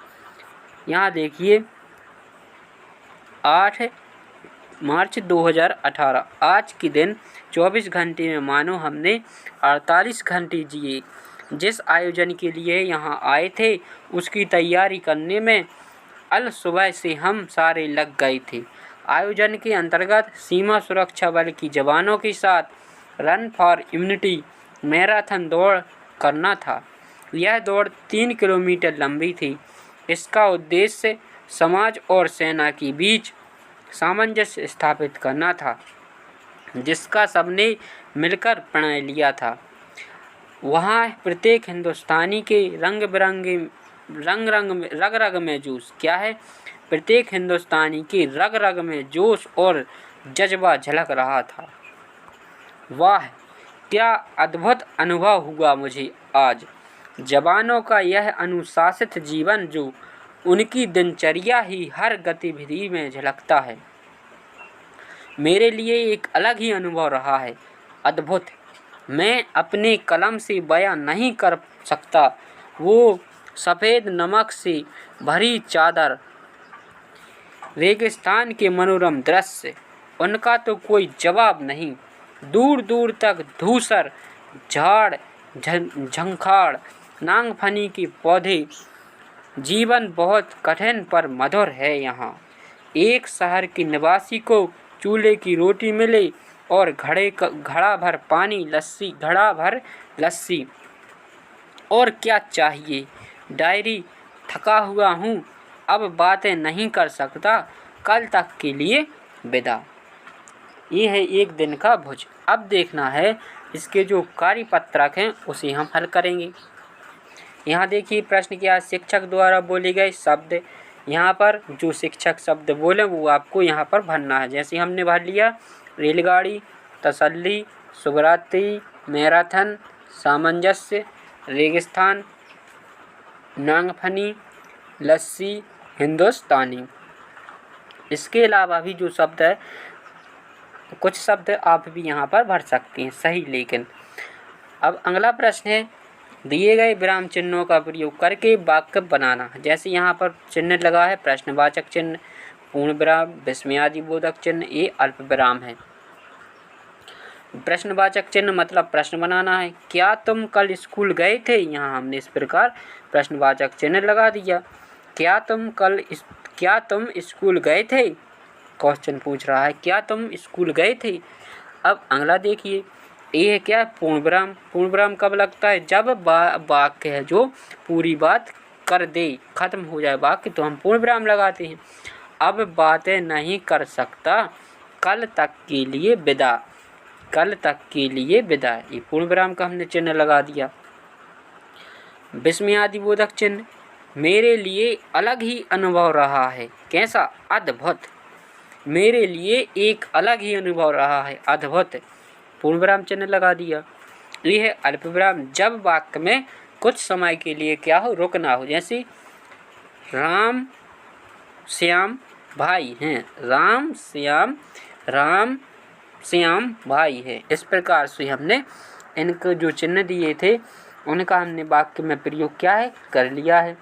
यहाँ देखिए 8 मार्च 2018। आज के दिन 24 घंटे में मानो हमने 48 घंटे जिए। जिस आयोजन के लिए यहाँ आए थे उसकी तैयारी करने में अल सुबह से हम सारे लग गए थे। आयोजन के अंतर्गत सीमा सुरक्षा बल की जवानों के साथ रन फॉर यूनिटी मैराथन दौड़ करना था। यह दौड़ 3 किलोमीटर लंबी थी। इसका उद्देश्य समाज और सेना के बीच सामंजस्य स्थापित करना था, जिसका सबने मिलकर प्रण लिया था। वहाँ प्रत्येक हिंदुस्तानी के रग रग में जोश क्या है प्रत्येक हिंदुस्तानी के रग रग में जोश और जज्बा झलक रहा था। वाह, क्या अद्भुत अनुभव हुआ मुझे आज। जवानों का यह अनुशासित जीवन जो उनकी दिनचर्या ही हर गतिविधि में झलकता है, मेरे लिए एक अलग ही अनुभव रहा है। अद्भुत, मैं अपने कलम से बयां नहीं कर सकता। वो सफ़ेद नमक से भरी चादर, रेगिस्तान के मनोरम दृश्य, उनका तो कोई जवाब नहीं। दूर दूर तक धूसर झाड़ झंखाड़, नांगफनी के पौधे। जीवन बहुत कठिन पर मधुर है यहाँ। एक शहर के निवासी को चूल्हे की रोटी मिले और घड़ा भर लस्सी और क्या चाहिए। डायरी, थका हुआ हूँ, अब बातें नहीं कर सकता, कल तक के लिए विदा। ये है एक दिन का भुज। अब देखना है इसके जो कार्यपत्रक हैं उसे हम हल करेंगे। यहाँ देखिए प्रश्न क्या है, शिक्षक द्वारा बोले गए शब्द। यहाँ पर जो शिक्षक शब्द बोले वो आपको यहाँ पर भरना है। जैसे हमने भर लिया रेलगाड़ी, तसल्ली, शुभरात्रि, मैराथन, सामंजस्य, रेगिस्तान, नांगफनी, लस्सी, हिंदुस्तानी। इसके अलावा भी जो शब्द है कुछ शब्द आप भी यहाँ पर भर सकते हैं सही। लेकिन अब अगला प्रश्न है, दिए गए विराम चिन्हों का प्रयोग करके वाक्य बनाना। जैसे यहाँ पर चिन्ह लगा है प्रश्नवाचक चिन्ह, पूर्ण विराम, विस्मयादिबोधक चिन्ह, ये अल्प विराम है। प्रश्नवाचक चिन्ह मतलब प्रश्न बनाना है। क्या तुम कल स्कूल गए थे? यहाँ हमने इस प्रकार प्रश्नवाचक चिन्ह लगा दिया। क्या तुम स्कूल गए थे? क्वेश्चन पूछ रहा है, क्या तुम स्कूल गए थे? अब अगला देखिए, ये है क्या, पूर्ण विराम। पूर्ण विराम कब लगता है? जब वाक्य है जो पूरी बात कर दे, खत्म हो जाए वाक्य, तो हम पूर्ण विराम लगाते हैं। अब बातें नहीं कर सकता, कल तक के लिए विदा। कल तक के लिए विदा, ये पूर्ण विराम का हमने चिन्ह लगा दिया। विस्मयादिबोधक चिन्ह, मेरे लिए अलग ही अनुभव रहा है। कैसा? अद्भुत। मेरे लिए एक अलग ही अनुभव रहा है, अद्भुत। पूर्ण विराम चिन्ह लगा दिया। ये है अल्प विराम, जब वाक्य में कुछ समय के लिए क्या हो, रुकना हो। जैसे राम श्याम भाई हैं, राम श्याम भाई है। इस प्रकार से हमने इनको जो चिन्ह दिए थे उनका हमने वाक्य में प्रयोग क्या है, कर लिया है।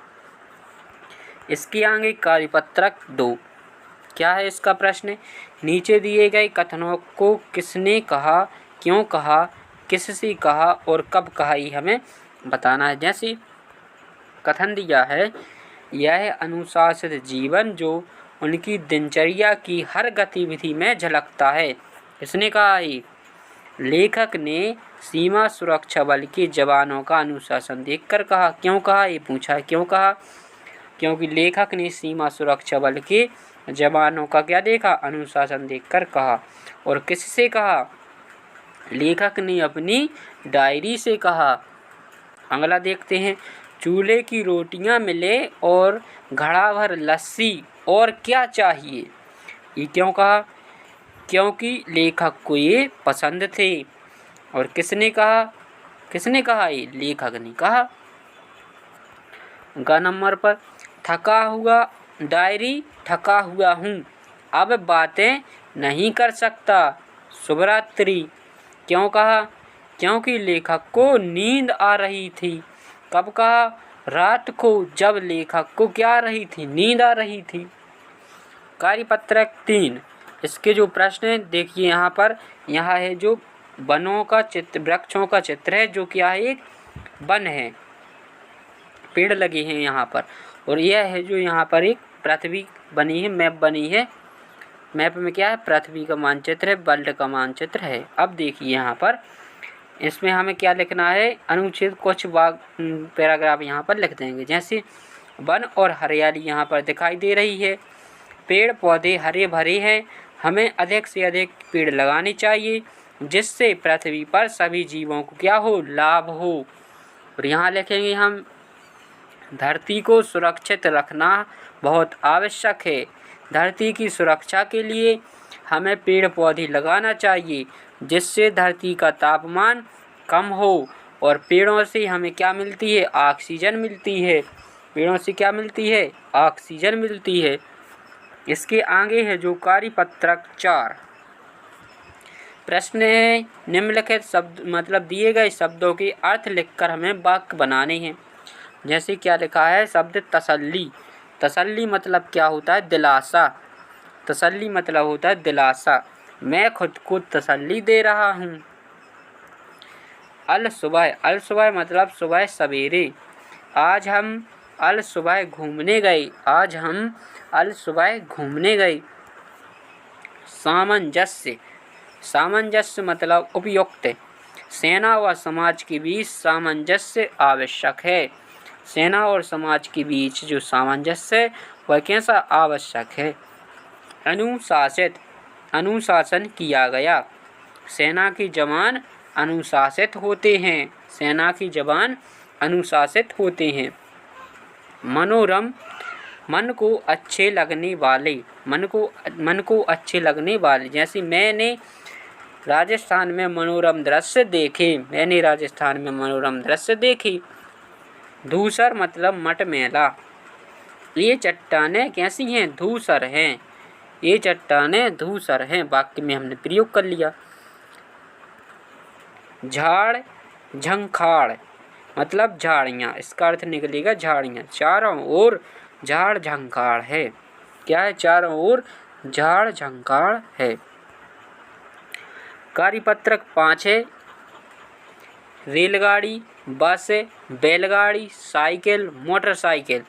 इसके आगे कार्यपत्रक 2 क्या है इसका प्रश्न? नीचे दिए गए कथनों को किसने कहा, क्यों कहा, किससे कहा और कब कहा, ये हमें बताना है। जैसे कथन दिया है, यह अनुशासित जीवन जो उनकी दिनचर्या की हर गतिविधि में झलकता है। इसने कहा है, लेखक ने सीमा सुरक्षा बल के जवानों का अनुशासन देखकर कहा। क्यों कहा, ये पूछा है, क्यों कहा? क्योंकि लेखक ने सीमा सुरक्षा बल के जवानों का क्या देखा, अनुशासन देखकर कहा। और किससे कहा? लेखक ने अपनी डायरी से कहा। अगला देखते हैं, चूल्हे की रोटियां मिले और घड़ा भर लस्सी और क्या चाहिए। ये क्यों कहा? क्योंकि लेखक को ये पसंद थे। और किसने कहा? किसने कहा? ये लेखक ने कहा। ग नंबर पर, थका हुआ डायरी थका हुआ हूँ, अब बातें नहीं कर सकता। शुभ रात्रि। क्यों कहा? क्योंकि लेखक को नींद आ रही थी। कब कहा? रात को, जब लेखक को क्या आ रही थी? नींद आ रही थी। कार्यपत्रक 3, इसके जो प्रश्न हैं देखिए यहाँ पर, यहाँ है जो वनों का चित्र, वृक्षों का चित्र है, जो क्या है? एक वन है, पेड़ लगे हैं यहाँ पर। और यह है जो यहाँ पर एक पृथ्वी बनी है, मैप बनी है। मैप में क्या है? पृथ्वी का मानचित्र है, वर्ल्ड का मानचित्र है। अब देखिए यहाँ पर, इसमें हमें क्या लिखना है? अनुच्छेद कुछ पैराग्राफ यहाँ पर लिख देंगे। जैसे वन और हरियाली यहाँ पर दिखाई दे रही है, पेड़ पौधे हरे भरे हैं, हमें अधिक से अधिक पेड़ लगाने चाहिए, जिससे पृथ्वी पर सभी जीवों को क्या हो? लाभ हो। और यहाँ लिखेंगे हम, धरती को सुरक्षित रखना बहुत आवश्यक है। धरती की सुरक्षा के लिए हमें पेड़ पौधे लगाना चाहिए, जिससे धरती का तापमान कम हो। और पेड़ों से हमें क्या मिलती है? ऑक्सीजन मिलती है। पेड़ों से क्या मिलती है? ऑक्सीजन मिलती है। इसके आगे है जो कार्यपत्रक 4, प्रश्न है निम्नलिखित शब्द मतलब दिए गए शब्दों के अर्थ लिखकर हमें वाक्य बनाने हैं। जैसे क्या लिखा है? शब्द तसल्ली। तसल्ली मतलब क्या होता है? दिलासा। तसल्ली मतलब होता है दिलासा। मैं खुद को तसल्ली दे रहा हूँ। अल सुबह। अल सुबह मतलब सुबह सवेरे। आज हम अल सुबह घूमने गए। आज हम अल सुबह घूमने गए। सामंजस्य। सामंजस्य मतलब उपयुक्त। सेना व समाज के बीच सामंजस्य आवश्यक है। सेना और समाज के बीच जो सामंजस्य वह कैसा? आवश्यक है। अनुशासित। अनुशासन किया गया। सेना के जवान अनुशासित होते हैं। सेना के जवान अनुशासित होते हैं। मनोरम। मन को अच्छे लगने वाले। मन को अच्छे लगने वाले। जैसे मैंने राजस्थान में मनोरम दृश्य देखे। मैंने राजस्थान में मनोरम दृश्य देखे। धूसर मतलब मटमैला। ये चट्टानें कैसी हैं? धूसर हैं। ये चट्टानें धूसर हैं। वाक्य में हमने प्रयोग कर लिया। झाड़ झंखाड़ मतलब झाड़ियाँ। इसका अर्थ निकलेगा झाड़ियाँ। चारों ओर झाड़ झंखाड़ है। क्या है? चारों ओर झाड़ झंखाड़ है। कार्यपत्रक 5 है, रेलगाड़ी, बस, बैलगाड़ी, साइकिल, मोटरसाइकिल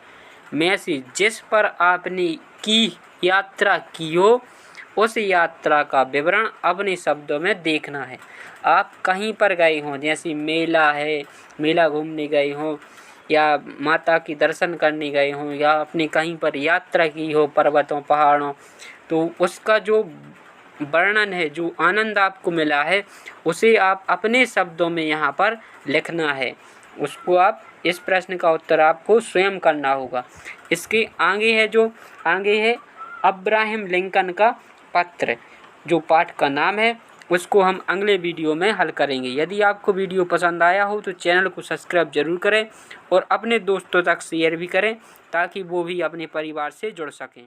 में से जिस पर आपने की यात्रा की हो, उस यात्रा का विवरण अपने शब्दों में देखना है। आप कहीं पर गए हों, जैसे मेला है, मेला घूमने गए हों, या माता की दर्शन करने गए हों, या अपने कहीं पर यात्रा की हो पर्वतों पहाड़ों, तो उसका जो वर्णन है, जो आनंद आपको मिला है, उसे आप अपने शब्दों में यहाँ पर लिखना है। उसको आप, इस प्रश्न का उत्तर आपको स्वयं करना होगा। इसके आगे है जो आगे है अब्राहम लिंकन का पत्र, जो पाठ का नाम है, उसको हम अगले वीडियो में हल करेंगे। यदि आपको वीडियो पसंद आया हो तो चैनल को सब्सक्राइब जरूर करें और अपने दोस्तों तक शेयर भी करें, ताकि वो भी अपने परिवार से जुड़ सकें।